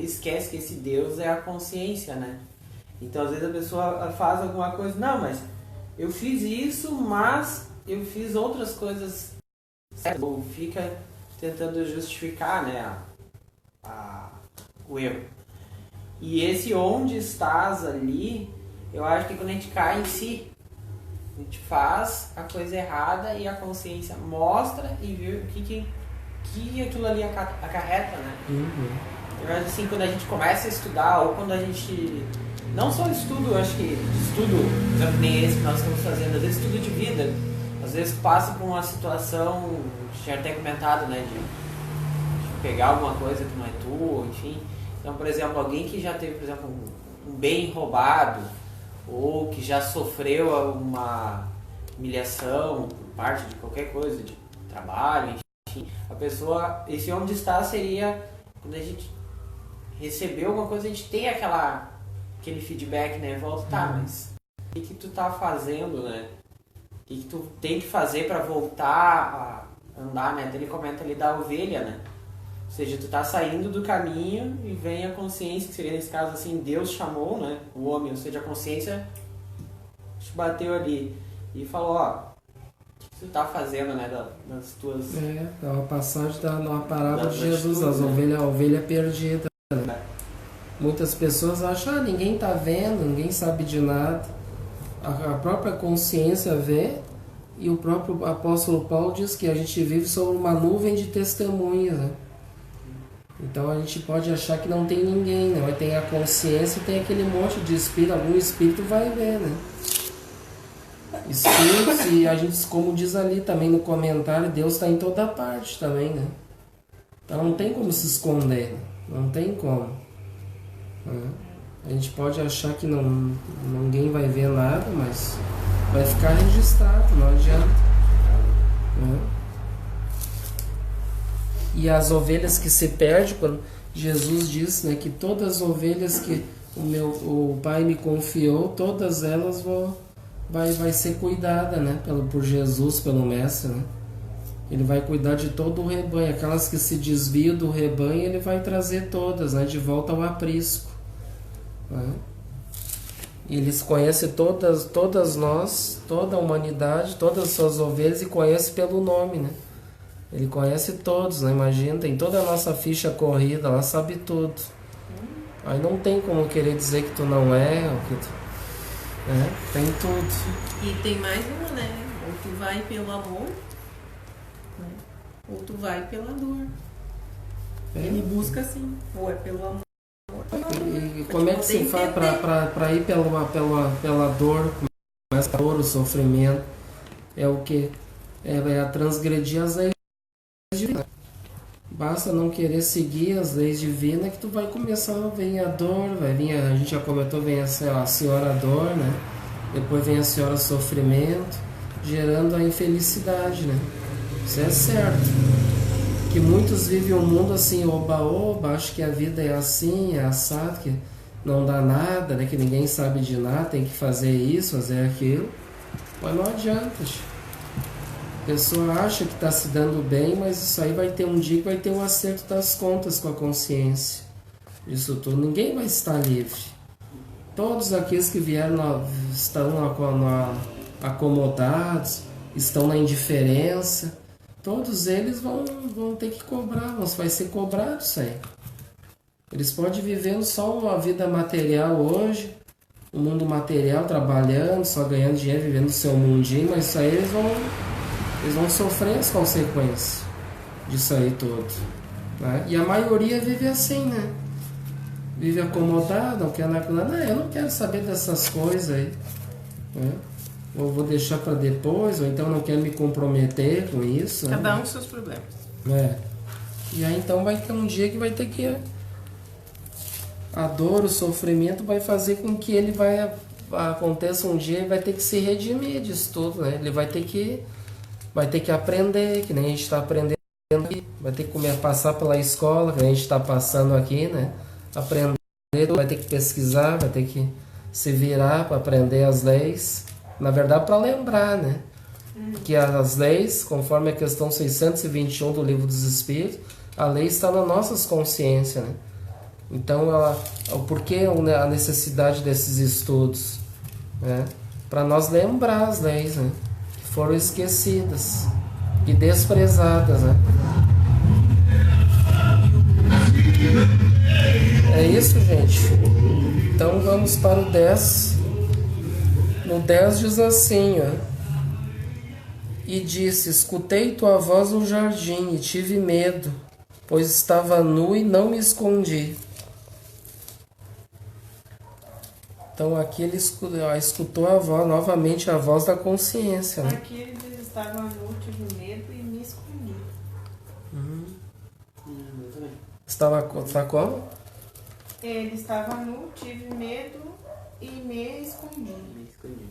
esquece que esse Deus é a consciência, né, então às vezes a pessoa faz alguma coisa, não, mas eu fiz isso, mas eu fiz outras coisas, ou fica tentando justificar, né, o erro. E esse onde estás ali, eu acho que quando a gente cai em si, a gente faz a coisa errada e a consciência mostra e vê o que aquilo ali acarreta, né? Eu acho assim, quando a gente começa a estudar, ou quando a gente... Não só estudo, eu acho que estudo, nem esse que nós estamos fazendo, às vezes estudo de vida. Às vezes tu passa por uma situação, já tem comentado, né, de pegar alguma coisa que não é tua, enfim. Então, por exemplo, alguém que já teve, por exemplo, um bem roubado, ou que já sofreu uma humilhação por parte de qualquer coisa, de trabalho, enfim, a pessoa, esse onde está seria quando a gente recebeu alguma coisa, a gente tem aquele feedback, né? Volta, tá, mas o que tu tá fazendo, né? O que tu tem que fazer para voltar a andar, né? Ele comenta ali da ovelha, né? Ou seja, tu tá saindo do caminho e vem a consciência, que seria nesse caso assim, Deus chamou, né? O homem, ou seja, a consciência te bateu ali e falou, ó, o que tu tá fazendo, né? Das tuas... É uma passagem numa parábola das de Jesus, atitudes, a ovelha perdida. Né? Muitas pessoas acham, ninguém tá vendo, ninguém sabe de nada. A própria consciência vê, e o próprio apóstolo Paulo diz que a gente vive sobre uma nuvem de testemunhas, né? Então a gente pode achar que não tem ninguém, né? Mas tem a consciência e tem aquele monte de espírito, algum espírito vai ver, né? Espíritos, e a gente, como diz ali também no comentário, Deus está em toda parte também, né? Então não tem como se esconder, não tem como. Né? A gente pode achar que ninguém vai ver nada, mas vai ficar registrado, não adianta. Né? E as ovelhas que se perdem, quando Jesus diz, né, que todas as ovelhas que o Pai me confiou, todas elas vai ser cuidada, né, por Jesus, pelo Mestre. Né? Ele vai cuidar de todo o rebanho. Aquelas que se desviam do rebanho, ele vai trazer todas, né, de volta ao aprisco. Né? E eles conhecem todas nós, toda a humanidade, todas as suas ovelhas, e conhece pelo nome, né? Ele conhece todos, né? Imagina, tem toda a nossa ficha corrida, ela sabe tudo. Aí não tem como querer dizer que tu não é, ou que tu... né? Tem tudo. E tem mais uma, né? Ou tu vai pelo amor, né? Ou tu vai pela dor. Ele busca assim, ou é pelo amor. E como é que se faz para ir pela dor, começa a dor, o sofrimento? É o que? É a transgredir as leis divinas. Basta não querer seguir as leis divinas que tu vai começar a vir a dor, vai vir, a gente já comentou, vem a senhora dor, né? Depois vem a senhora sofrimento, gerando a infelicidade, né? Isso é certo. Que muitos vivem um mundo assim, oba-oba, acho que a vida é assim, é assado, que não dá nada, né? Que ninguém sabe de nada, tem que fazer isso, fazer aquilo. Mas não adianta. A pessoa acha que está se dando bem, mas isso aí vai ter um dia que vai ter um acerto das contas com a consciência. Isso tudo, ninguém vai estar livre. Todos aqueles que vieram estão acomodados, estão na indiferença. Todos eles vão ter que cobrar, vai ser cobrado isso aí. Eles podem viver só uma vida material hoje, um mundo material, trabalhando, só ganhando dinheiro, vivendo o seu mundinho, mas isso aí eles vão sofrer as consequências disso aí tudo. Né? E a maioria vive assim, né? Vive acomodado, não quer nada. Não, eu não quero saber dessas coisas aí. Né? Ou vou deixar para depois, ou então não quero me comprometer com isso. Cada um com seus problemas. E aí então vai ter um dia que vai ter que... A dor, o sofrimento vai fazer com que ele aconteça um dia e vai ter que se redimir disso tudo, né? Ele vai ter que aprender, que nem a gente está aprendendo aqui. Vai ter que passar pela escola, que nem a gente está passando aqui, né? Aprender, vai ter que pesquisar, vai ter que se virar para aprender as leis. Na verdade, para lembrar, né? Que as leis, conforme a questão 621 do Livro dos Espíritos, a lei está nas nossas consciências, né? Então, o porquê a necessidade desses estudos? Né? Para nós lembrar as leis, né? Que foram esquecidas e desprezadas, né? É isso, gente. Então, vamos para o 10. No 10 diz assim, ó: E disse, escutei tua voz no jardim e tive medo, pois estava nu e não me escondi. Então aqui ele escutou a voz, novamente a voz da consciência. Né? Aqui ele diz estava nu, tive medo e me escondi. Eu também. Está como? Ele estava nu, tive medo e me escondi. Me escondi.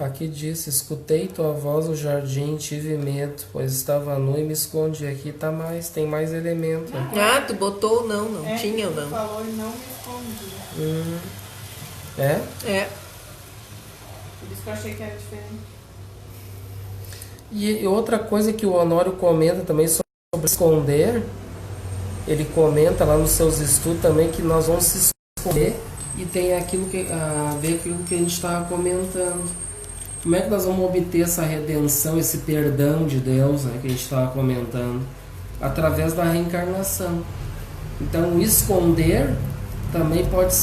Aqui diz, escutei tua voz no jardim, tive medo, pois estava nu e me escondi. Aqui tá mais, tem mais elemento. Ah, tu botou o não, não É, tinha o ele não. falou e não me escondi. É? É. Por isso que eu achei que era diferente. E outra coisa que o Honório comenta também sobre esconder, ele comenta lá nos seus estudos também que nós vamos se esconder e tem aquilo que a ver aquilo que a gente estava comentando. Como é que nós vamos obter essa redenção, esse perdão de Deus, né, que a gente estava comentando? Através da reencarnação. Então, o esconder também pode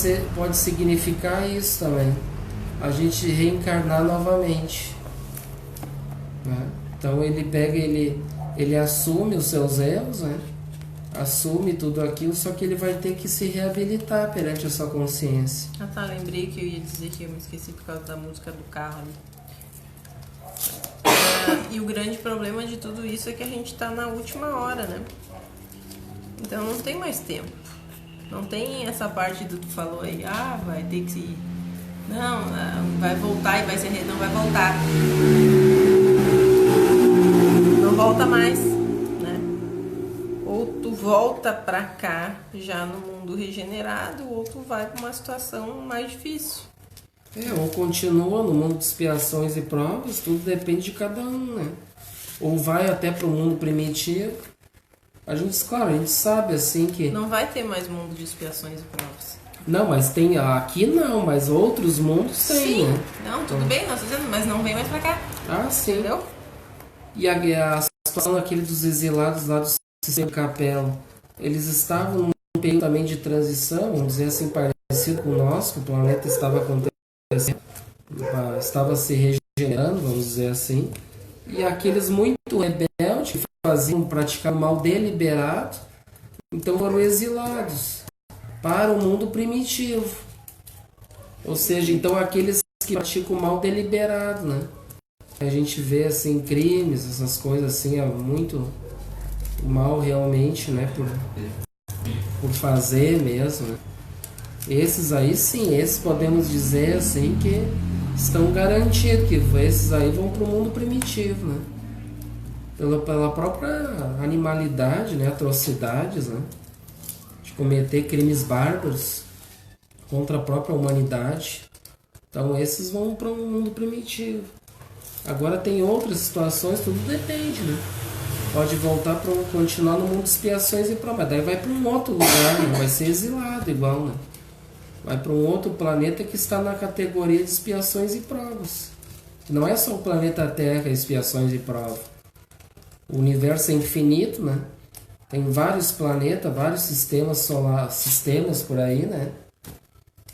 significar isso também. A gente reencarnar novamente. Né? Então, ele pega, ele assume os seus erros, né? Assume tudo aquilo, só que ele vai ter que se reabilitar perante a sua consciência. Ah tá, lembrei que eu ia dizer que eu me esqueci por causa da música do carro ali. E o grande problema de tudo isso é que a gente tá na última hora, né? Então não tem mais tempo. Não tem essa parte do que tu falou aí, vai ter que se... Não, vai voltar e vai ser... Não vai voltar. Não volta mais, né? Ou tu volta pra cá já no mundo regenerado, ou tu vai pra uma situação mais difícil. Ou continua no mundo de expiações e provas, tudo depende de cada um, né? Ou vai até pro mundo primitivo. A gente sabe assim que... Não vai ter mais mundo de expiações e provas. Não, mas tem... Aqui não, mas outros mundos tem, Sim, né? não, tudo bem, não estou dizendo, mas não vem mais pra cá. Ah, sim. Entendeu? E a situação daquele dos exilados lá do sistema Capela, eles estavam num período também de transição, vamos dizer assim, parecido com o nosso, que o planeta estava acontecendo, estava se regenerando, vamos dizer assim, e aqueles muito rebeldes que praticavam mal deliberado, então foram exilados para o mundo primitivo. Ou seja, então aqueles que praticam mal deliberado, né? A gente vê assim crimes, essas coisas assim, é muito mal realmente, né? Por fazer mesmo, né? Esses aí sim, esses podemos dizer assim que estão garantidos, que esses aí vão para o mundo primitivo, né? Pela própria animalidade, né? Atrocidades, né? De cometer crimes bárbaros contra a própria humanidade. Então esses vão para um mundo primitivo. Agora tem outras situações, tudo depende, né? Pode voltar para continuar no mundo de expiações e provas, mas daí vai para um outro lugar, né? Vai ser exilado igual, né? Vai para um outro planeta que está na categoria de expiações e provas. Não é só o planeta Terra, expiações e provas. O universo é infinito, né? Tem vários planetas, vários sistemas por aí, né?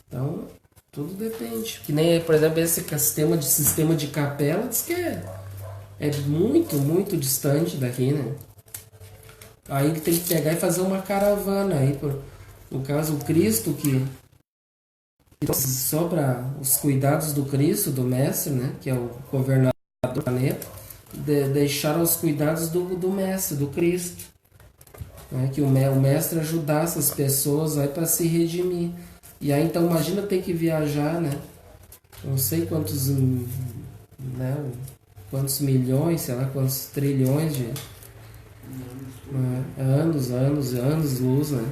Então, tudo depende. Que nem, por exemplo, esse sistema de Capela diz que é muito, muito distante daqui, né? Aí tem que pegar e fazer uma caravana aí, no caso o Cristo que sobra os cuidados do Cristo, do Mestre, né? Que é o governador do planeta, deixaram os cuidados do Mestre, do Cristo, né? Que o Mestre ajudasse as pessoas aí para se redimir. E aí então imagina ter que viajar, né? Não sei quantos, né? Quantos milhões, sei lá, quantos trilhões de anos luz, né?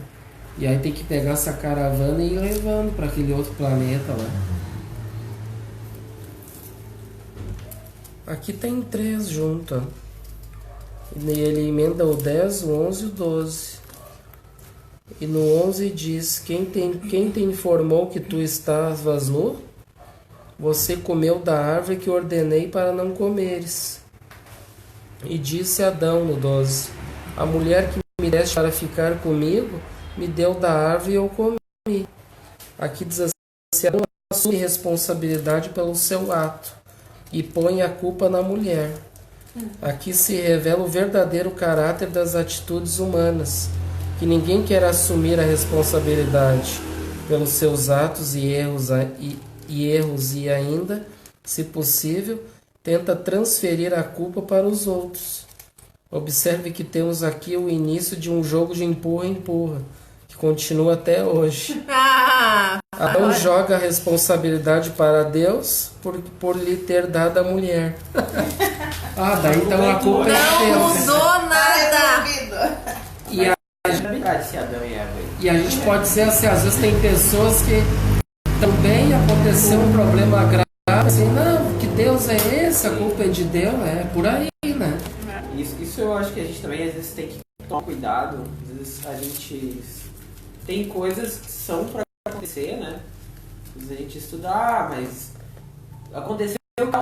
E aí tem que pegar essa caravana e ir levando para aquele outro planeta lá. Aqui tem 3 juntos. E ele emenda o 10, o 11 e o 12. E no 11 diz: quem te informou que tu estavas nu? Você comeu da árvore que ordenei para não comeres. E disse Adão no 12: a mulher que me deste para ficar comigo me deu da árvore e eu comi. Aqui diz assim: Adão assume responsabilidade pelo seu ato e põe a culpa na mulher. Aqui se revela o verdadeiro caráter das atitudes humanas, que ninguém quer assumir a responsabilidade pelos seus atos e erros e ainda, se possível, tenta transferir a culpa para os outros. Observe que temos aqui o início de um jogo de empurra-empurra, que continua até hoje. Adão joga a responsabilidade para Deus por lhe ter dado a mulher. Daí então a culpa é de Deus. Não mudou nada. E a gente pode dizer assim, às vezes tem pessoas que também aconteceu um problema grave, assim, não, que Deus é esse, a culpa é de Deus, é por aí, né? Isso eu acho que a gente também às vezes tem que tomar cuidado. Às vezes a gente tem coisas que são para acontecer, né? Às vezes a gente estuda, mas aconteceu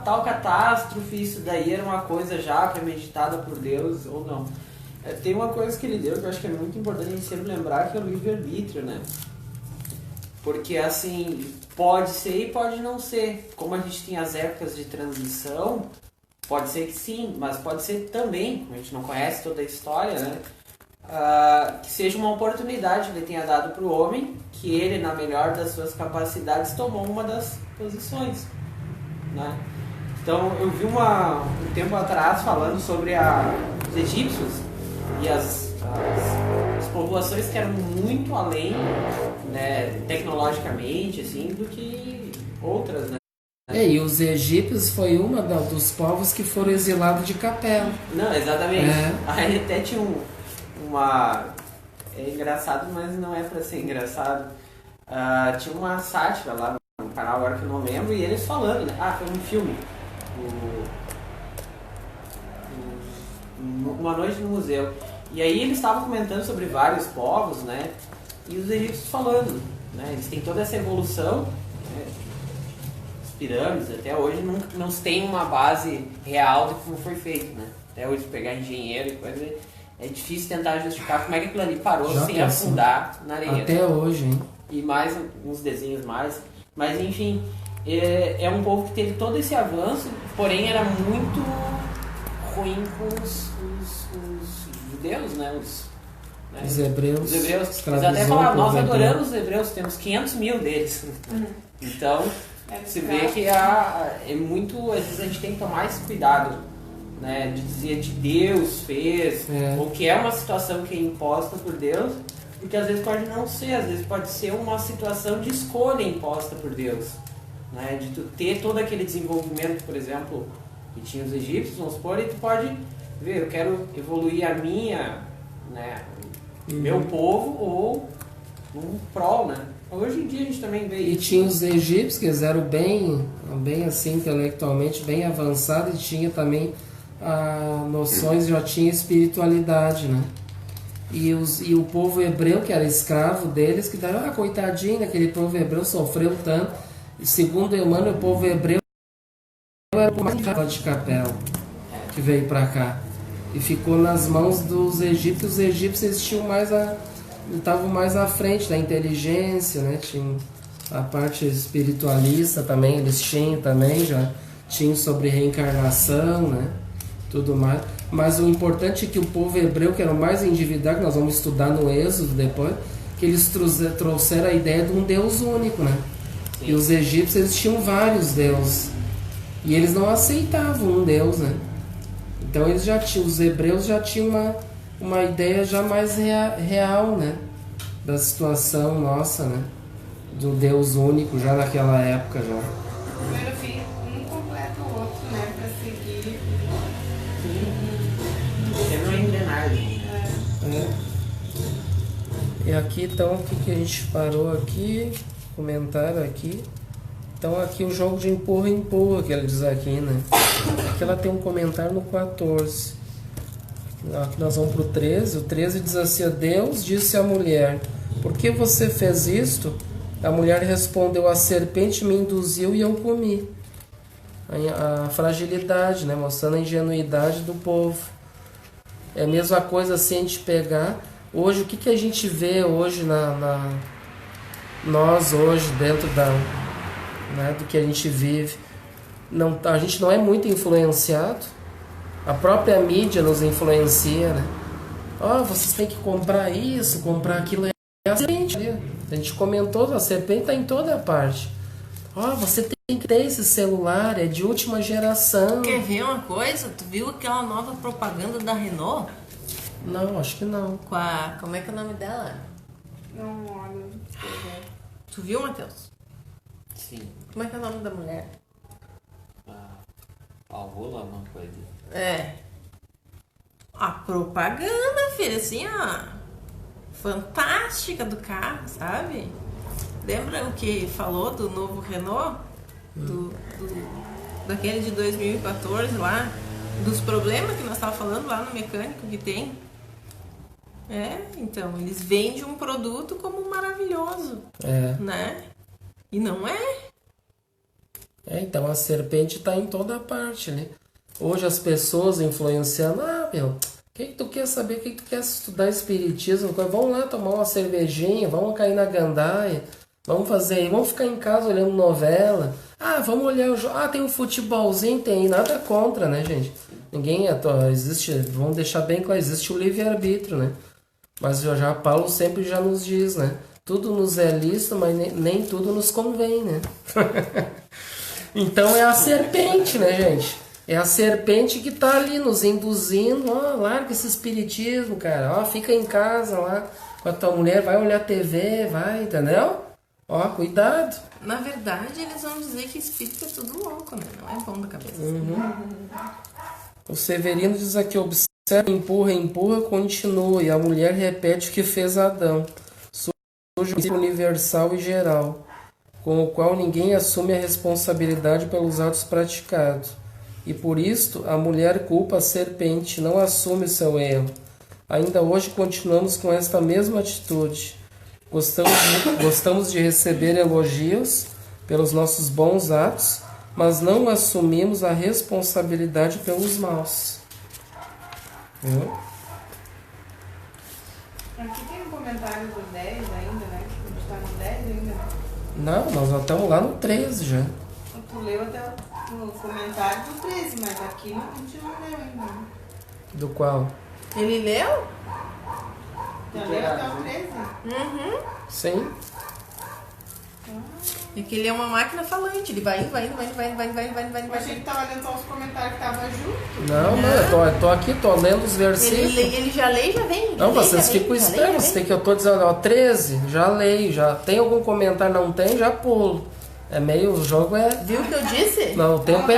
tal catástrofe, isso daí era uma coisa já premeditada por Deus ou não. Tem uma coisa que ele deu que eu acho que é muito importante a gente sempre lembrar, que é o livre-arbítrio, né? Porque assim, pode ser e pode não ser. Como a gente tem as épocas de transição, pode ser que sim, mas pode ser também, como a gente não conhece toda a história, né? Que seja uma oportunidade que ele tenha dado para o homem, que ele, na melhor das suas capacidades, tomou uma das posições, né? Então, eu vi um tempo atrás falando sobre os egípcios e as populações que eram muito além, né, tecnologicamente, assim, do que outras, né? E os egípcios foi uma dos povos que foram exilados de Capela. Não, exatamente. Aí até tinha é engraçado, mas não é pra ser engraçado. Tinha uma sátira lá no canal, agora que eu não lembro, e eles falando, né? Foi um filme. Uma Noite no Museu. E aí eles estavam comentando sobre vários povos, né? E os egípcios falando, né? Eles têm toda essa evolução, né? As pirâmides, até hoje não se tem uma base real de como foi feito, né? Até hoje pegar engenheiro e coisa, é difícil tentar justificar como é que aquilo ali parou sem afundar na areia. Até hoje, hein? E mais uns desenhos mais. Mas enfim, é um povo que teve todo esse avanço, porém era muito ruim com os judeus, né? Os hebreus. Eles até falavam, nós adoramos os hebreus, temos 500 mil deles. Então, se vê que é muito, às vezes a gente tem que tomar esse cuidado, né? De dizer que Deus fez, ou que é uma situação que é imposta por Deus, porque às vezes pode não ser, às vezes pode ser uma situação de escolha imposta por Deus, né? De tu ter todo aquele desenvolvimento, por exemplo, que tinha os egípcios, vamos supor, e tu pode ver, eu quero evoluir a minha, né, meu povo, ou um prol, né? Hoje em dia a gente também vê isso. E tinha os egípcios que eles eram bem assim, intelectualmente, bem avançados, e tinha também noções, já tinha espiritualidade, né? E o povo hebreu, que era escravo deles, que daí, coitadinho, aquele povo hebreu sofreu tanto. E segundo Emmanuel, o povo hebreu era o mais de Capela, que veio para cá. E ficou nas mãos dos egípcios. Os egípcios tinham estavam mais à frente da inteligência, né? Tinham a parte espiritualista também, eles tinham também, já tinham sobre reencarnação, né? Tudo mais. Mas o importante é que o povo hebreu, que era o mais individual, que nós vamos estudar no Êxodo depois, que eles trouxeram a ideia de um Deus único, né? Sim. E os egípcios, eles tinham vários deuses. E eles não aceitavam um Deus, né? Então eles os hebreus já tinham uma ideia já mais real, né? Da situação nossa, né? Do Deus único, já naquela época já. Primeiro filho, um completa o outro, né? Pra seguir. É uma engrenagem. E aqui então, o que a gente parou aqui? Comentário aqui. Então aqui o jogo de empurra-empurra que ele diz aqui, né? Aqui ela tem um comentário no 14. Aqui nós vamos para o 13. O 13 diz assim: Deus disse à mulher: por que você fez isto? A mulher respondeu: a serpente me induziu e eu comi. A fragilidade, né? Mostrando a ingenuidade do povo. É a mesma coisa assim a gente pegar. Hoje, o que a gente vê hoje nós hoje dentro do que a gente vive? A gente não é muito influenciado. A própria mídia nos influencia, né? Vocês têm que comprar isso, comprar aquilo. A serpente, a gente comentou, a serpente está em toda parte. Você tem tem que ter esse celular, é de última geração. Quer ver uma coisa? Tu viu aquela nova propaganda da Renault? Não, acho que não. Com a... Como é que é o nome dela? Não, olha. Tu viu, Matheus? Sim. Como é que é o nome da mulher? Alvola, uma coisa. É. A propaganda, filha, assim, ó. Fantástica do carro, sabe? Lembra o que falou do novo Renault? Daquele de 2014 lá? Dos problemas que nós estávamos falando lá no mecânico que tem? Então, eles vendem um produto como maravilhoso, né? E não é. Então a serpente está em toda parte, né? Hoje as pessoas influenciando, o que tu quer saber, o que tu quer estudar espiritismo? Vamos lá tomar uma cervejinha, vamos cair na gandaia, vamos ficar em casa olhando novela. Vamos olhar o jogo. Tem um futebolzinho, tem nada contra, né, gente? Ninguém existe, vamos deixar bem claro, existe o livre-arbítrio, né? Mas já Paulo sempre já nos diz, né? Tudo nos é lícito, mas nem tudo nos convém, né? Então é a serpente, né, gente? É a serpente que tá ali nos induzindo, larga esse espiritismo, cara, fica em casa lá com a tua mulher, vai olhar TV, vai, entendeu? Cuidado. Na verdade, eles vão dizer que espírito é tudo louco, né? Não é bom da cabeça. O Severino diz aqui, observa, empurra, continua, e a mulher repete o que fez Adão. Surge um princípio universal e geral, com o qual ninguém assume a responsabilidade pelos atos praticados. E por isto, a mulher culpa a serpente, não assume o seu erro. Ainda hoje continuamos com esta mesma atitude. Gostamos de receber elogios pelos nossos bons atos, mas não assumimos a responsabilidade pelos maus. Aqui tem um comentário do 10 ainda, né? A gente tá no 10 ainda. Não, nós já estamos lá no 13 já. Tu leu até o comentário do 13, mas aqui a gente não leu ainda. Do qual? Ele leu? Já leu até o 13? Sim. É que ele é uma máquina falante, ele vai indo. Eu achei que tava lendo só os comentários que estavam junto. Não, eu tô aqui, tô lendo os versículos. Ele já lê e já vem. Não, vocês ficam esperando, eu tô dizendo, 13, já leio, já tem algum comentário, não tem, já pulo. É meio, o jogo é... Viu o que eu disse? Não, o tempo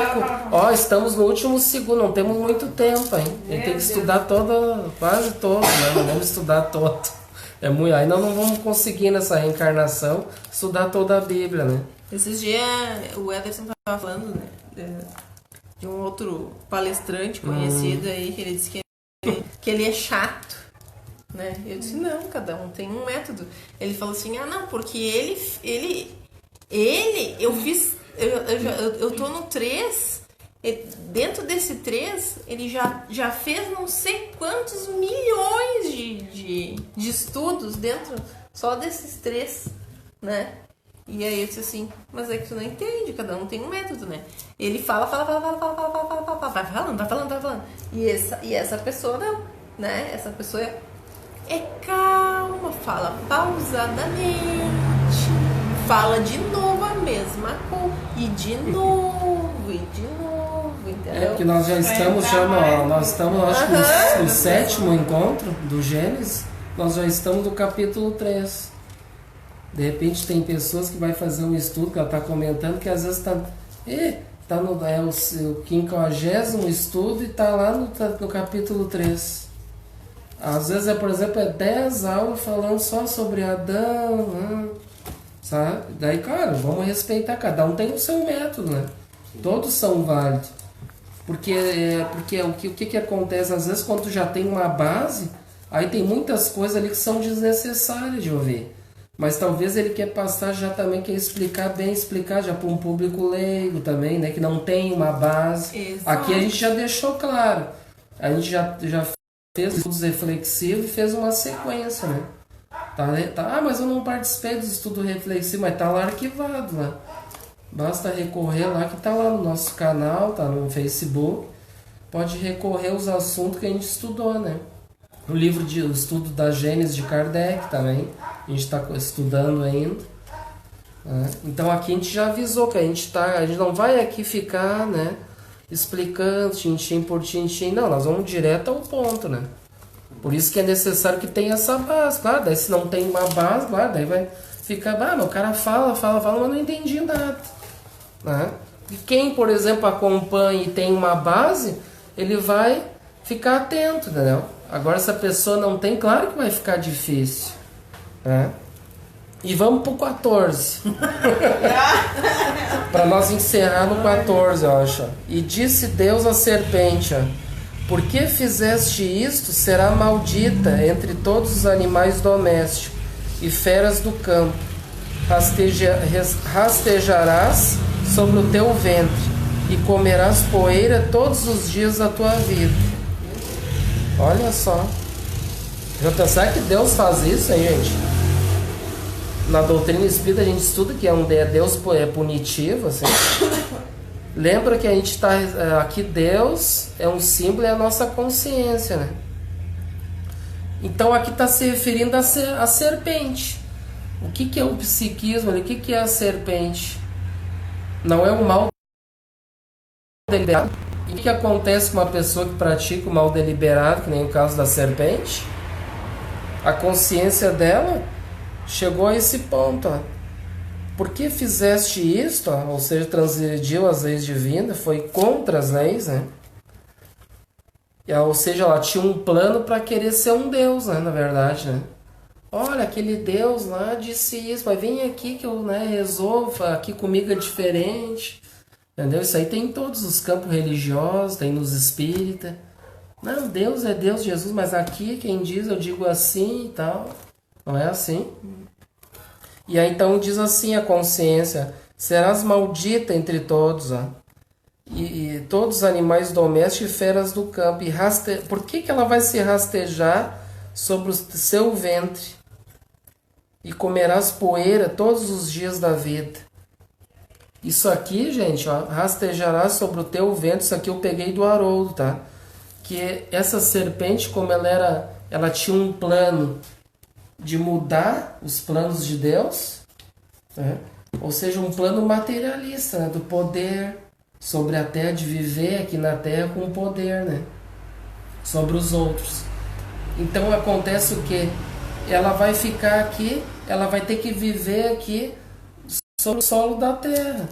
estamos no último segundo, não temos muito tempo, hein? A gente tem que estudar quase todo, né? Não vamos estudar todo. É muito, aí nós não vamos conseguir nessa reencarnação estudar toda a Bíblia, né? Esses dias o Ederson estava falando, né, de um outro palestrante conhecido aí, que ele disse que ele é chato, né? Eu disse, não, cada um tem um método. Ele falou assim, não, porque eu tô no 3, dentro desse 3, ele já fez não sei quantos milhões de estudos dentro só desses 3, né? E aí eu disse assim, mas é que tu não entende, cada um tem um método, né? Ele fala, vai falando. E essa pessoa não, né? Essa pessoa é calma, fala pausadamente, fala de novo a mesma coisa, e de novo, entendeu? Porque nós já estamos, acho que no 7º encontro do Gênesis, nós já estamos no capítulo 3. De repente tem pessoas que vai fazer um estudo, que ela está comentando, que às vezes está no o 50º estudo e está lá no capítulo 3. Às vezes, por exemplo, 10 aulas falando só sobre Adão, sabe? Daí, claro, vamos respeitar, cada um tem o seu método, né? Todos são válidos. Porque o que acontece, às vezes, quando tu já tem uma base, aí tem muitas coisas ali que são desnecessárias de ouvir. Mas talvez ele quer passar já também, quer explicar já para um público leigo também, né? Que não tem uma base. Exato. Aqui a gente já deixou claro. A gente já fez estudos reflexivos e fez uma sequência, né? Mas eu não participei dos estudos reflexivos, mas tá lá arquivado lá. Basta recorrer lá, que tá lá no nosso canal, tá no Facebook. Pode recorrer aos assuntos que a gente estudou, né? O livro de estudo da Gênesis de Kardec também, a gente está estudando ainda. né? Então aqui a gente já avisou que a gente não vai aqui ficar, né, explicando tintim por tintim, não, nós vamos direto ao ponto, né? Por isso que é necessário que tenha essa base, claro, daí se não tem uma base, claro, daí vai ficar, mas o cara fala, mas não entendi nada, né? E quem, por exemplo, acompanha e tem uma base, ele vai ficar atento, entendeu? Agora, se a pessoa não tem, claro que vai ficar difícil, né? E vamos pro 14. Para nós encerrar no 14, eu acho. E disse Deus à serpente: por que fizeste isto? Será maldita entre todos os animais domésticos e feras do campo. Rastejarás sobre o teu ventre e comerás poeira todos os dias da tua vida. Olha só. Já pensar que Deus faz isso, hein, gente? Na doutrina espírita a gente estuda que Deus é punitivo, assim. Lembra que a gente está aqui, Deus é um símbolo, é a nossa consciência, né? Então aqui está se referindo à serpente. O que é o psiquismo? O que é a serpente? Não é um mal deliberado? E o que acontece com uma pessoa que pratica o mal deliberado, que nem o caso da serpente? A consciência dela chegou a esse ponto, ó. Por que fizeste isto? Ó? Ou seja, transgrediu as leis divinas, foi contra as leis, né? Ou seja, ela tinha um plano para querer ser um Deus, né? Na verdade, né? Olha, aquele Deus lá disse isso, mas vem aqui que eu, né, resolvo, aqui comigo é diferente. Entendeu? Isso aí tem em todos os campos religiosos, tem nos espíritas. Não, Deus é Deus, Jesus, mas aqui quem diz, eu digo assim e tal. Não é assim? E aí então diz assim a consciência: serás maldita entre todos, ó, e todos os animais domésticos e feras do campo. Por que ela vai se rastejar sobre o seu ventre? E comerás poeira todos os dias da vida. Isso aqui, gente, ó, rastejará sobre o teu ventre. Isso aqui eu peguei do Haroldo, tá? Que essa serpente, como ela tinha um plano de mudar os planos de Deus, né? Ou seja, um plano materialista, né? Do poder sobre a terra, de viver aqui na terra com poder, né? Sobre os outros. Então acontece o que? Ela vai ficar aqui, ela vai ter que viver aqui sobre o solo da terra.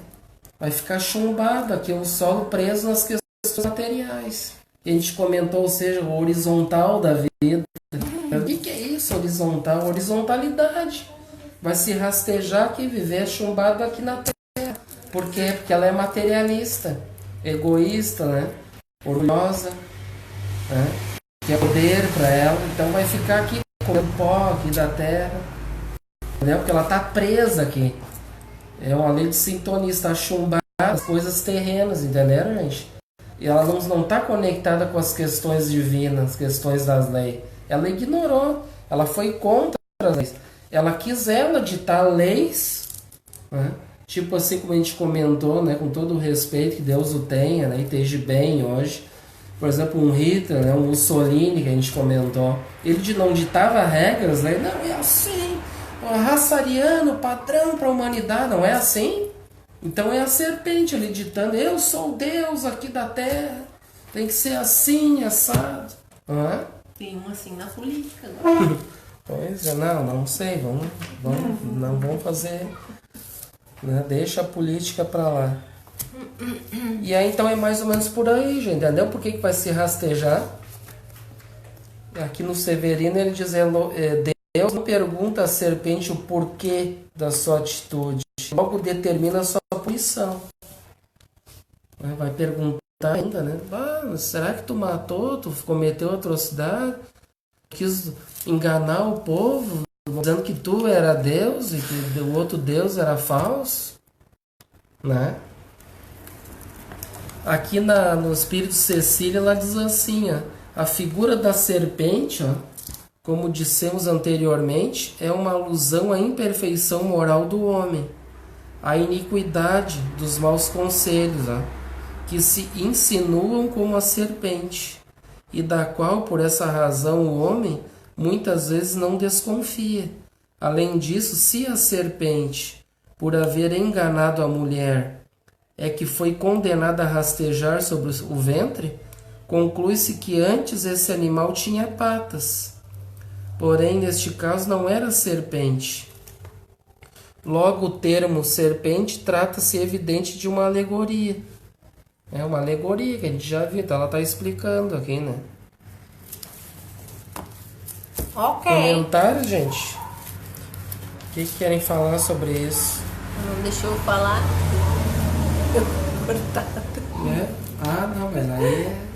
Vai ficar chumbado aqui, o solo preso nas questões materiais. A gente comentou, ou seja, o horizontal da vida. O que é isso, horizontal? Horizontalidade. Vai se rastejar aqui, viver chumbado aqui na terra. Por quê? Porque ela é materialista, egoísta, né? Orgulhosa, né? Quer poder para ela, então vai ficar aqui comendo pó aqui da terra, entendeu? Porque ela está presa aqui. É uma lei de sintonia, está chumbada as coisas terrenas, entenderam, gente? E ela não está conectada com as questões divinas, as questões das leis. Ela ignorou, ela foi contra as leis. Ela quis ditar leis, né? Tipo assim como a gente comentou, né? Com todo o respeito que Deus o tenha, né? E esteja bem hoje. Por exemplo, um Hitler, né? Um Mussolini que a gente comentou. Ele não ditava regras, né? Não, é assim. A raça ariana, o padrão para a humanidade, não é assim? Então é a serpente ali ditando: eu sou Deus aqui da terra, tem que ser assim, assado. Não é? Tem um assim na política agora. Pois é, não sei, não vamos fazer, né? Deixa a política para lá. E aí então é mais ou menos por aí, gente, entendeu? Por que vai se rastejar? Aqui no Severino ele diz: Deus não pergunta à serpente o porquê da sua atitude, logo determina a sua punição. Vai perguntar ainda, né? Será que tu matou, tu cometeu atrocidade, quis enganar o povo, dizendo que tu era Deus e que o outro Deus era falso, né? Aqui no Espírito Cecília ela diz assim, ó: a figura da serpente, ó, como dissemos anteriormente, é uma alusão à imperfeição moral do homem, à iniquidade dos maus conselhos, ó, que se insinuam como a serpente, e da qual, por essa razão, o homem muitas vezes não desconfia. Além disso, se a serpente por haver enganado a mulher, é que foi condenada a rastejar sobre o ventre, conclui-se que antes esse animal tinha patas. Porém, neste caso não era serpente. Logo, o termo serpente trata-se evidente de uma alegoria. É uma alegoria que a gente já viu, então ela está explicando aqui, né? Ok. Comentário, gente? O que querem falar sobre isso? Não deixou eu falar. Cortado. Né? Ah, não, mas aí é...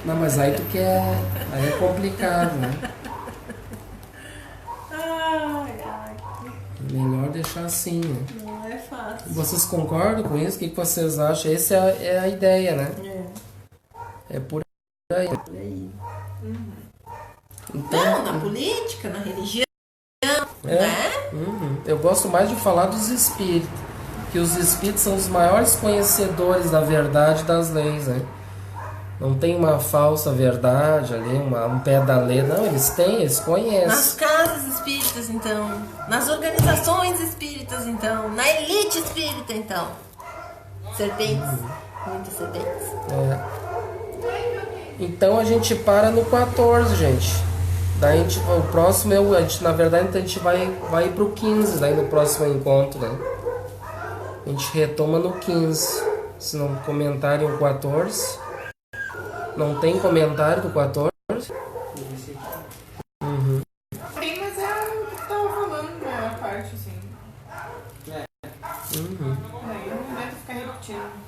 Não, mas aí tu quer... Aí é complicado, né? Ai, ai. Melhor deixar assim, né? Não é fácil. Vocês concordam com isso? O que vocês acham? Essa é a ideia, né? É por aí. Por aí. Então, Não, na política, na religião, né? Eu gosto mais de falar dos espíritos. Que os espíritos são os maiores conhecedores da verdade das leis, né? Não tem uma falsa verdade ali, um pé da lei. Não, eles conhecem. Nas casas espíritas, então. Nas organizações espíritas, então. Na elite espírita, então. Serpentes. Muitas serpentes. Então a gente para no 14, gente. Daí o próximo, na verdade, a gente vai pro 15, daí no próximo encontro, né? A gente retoma no 15. Se não comentarem o 14. Não tem comentário do 14? Tem, mas é o que tu tava falando, né? A parte assim. Aí não deve ficar repetindo.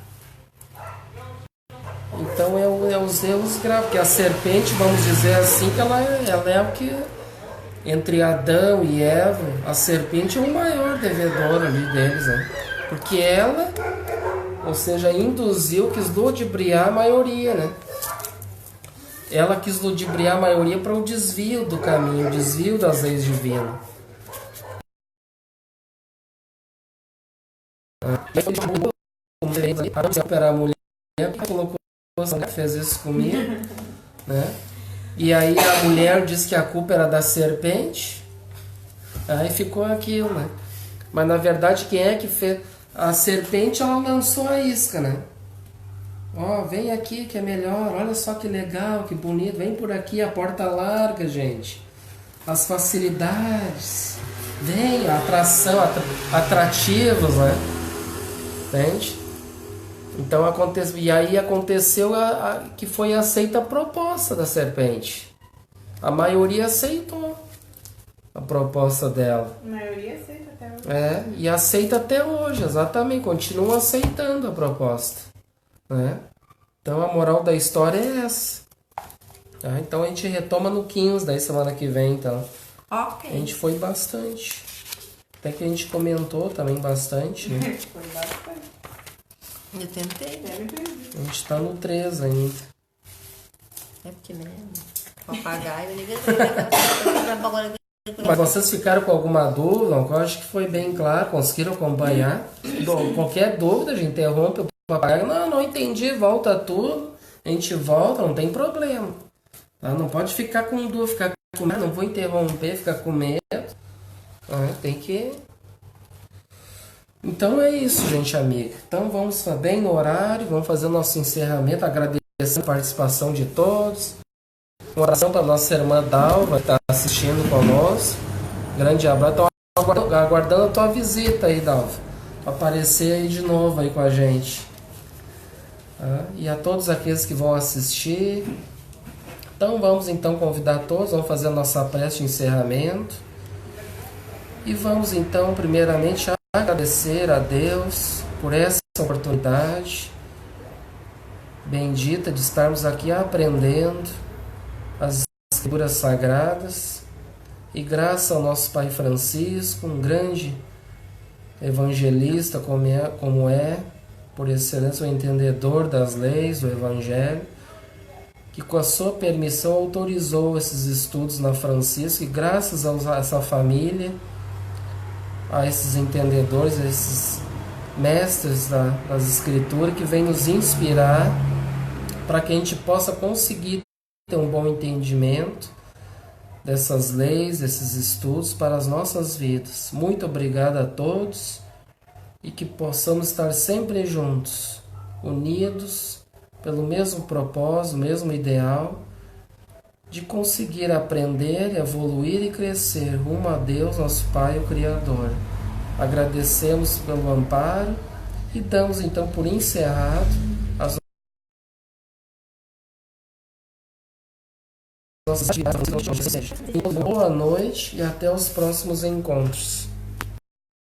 Então é os erros graves, porque a serpente, vamos dizer assim, que ela é o que, entre Adão e Eva, a serpente é o maior devedor ali deles, né? Porque ela, ou seja, induziu, quis ludibriar a maioria, né? Ela quis ludibriar a maioria para o desvio do caminho, o desvio das leis divinas. Para superar a mulher, colocou, fez isso comigo, né? E aí a mulher disse que a culpa era da serpente, aí ficou aquilo, né? Mas na verdade quem é que fez? A serpente, ela lançou a isca, né? Ó, vem aqui que é melhor, olha só que legal, que bonito, vem por aqui, a porta larga, gente. As facilidades, vem, a atração, atrativos, né? Entende? Então aconteceu que foi aceita a proposta da serpente. A maioria aceitou a proposta dela. A maioria aceita até hoje. E aceita até hoje, exatamente, continua aceitando a proposta, né? Então a moral da história é essa. Então a gente retoma no 15 daí semana que vem, então. Ok. A gente foi bastante. Até que a gente comentou também bastante, né? Foi bastante. Eu tentei, né? A gente tá no 3 ainda. É porque, né? Papagaio, Mas vocês ficaram com alguma dúvida? Eu acho que foi bem claro, conseguiram acompanhar. Qualquer dúvida, a gente interrompe o papagaio. Não entendi, volta tudo. A gente volta, não tem problema. Tá? Não pode ficar com dúvida, ficar com medo, não vou interromper, ficar com medo. Tem que... Então é isso, gente amiga. Então vamos bem no horário, vamos fazer o nosso encerramento, agradecendo a participação de todos. Uma oração para nossa irmã Dalva, que está assistindo conosco. Grande abraço. Estou aguardando a tua visita aí, Dalva. Para aparecer aí de novo aí com a gente. E a todos aqueles que vão assistir. Então vamos convidar todos, vamos fazer a nossa prece de encerramento. E vamos então primeiramente agradecer a Deus por essa oportunidade bendita de estarmos aqui aprendendo as escrituras sagradas, e graças ao nosso Pai Francisco, um grande evangelista como é, por excelência, o entendedor das leis do Evangelho, que com a sua permissão autorizou esses estudos na Francisco, e graças a essa família, a esses entendedores, a esses mestres das escrituras, que vem nos inspirar para que a gente possa conseguir ter um bom entendimento dessas leis, desses estudos para as nossas vidas. Muito obrigado a todos e que possamos estar sempre juntos, unidos pelo mesmo propósito, mesmo ideal, de conseguir aprender, evoluir e crescer rumo a Deus, nosso Pai, o Criador. Agradecemos pelo amparo e damos então por encerrado as nossas atividades. Boa noite e até os próximos encontros.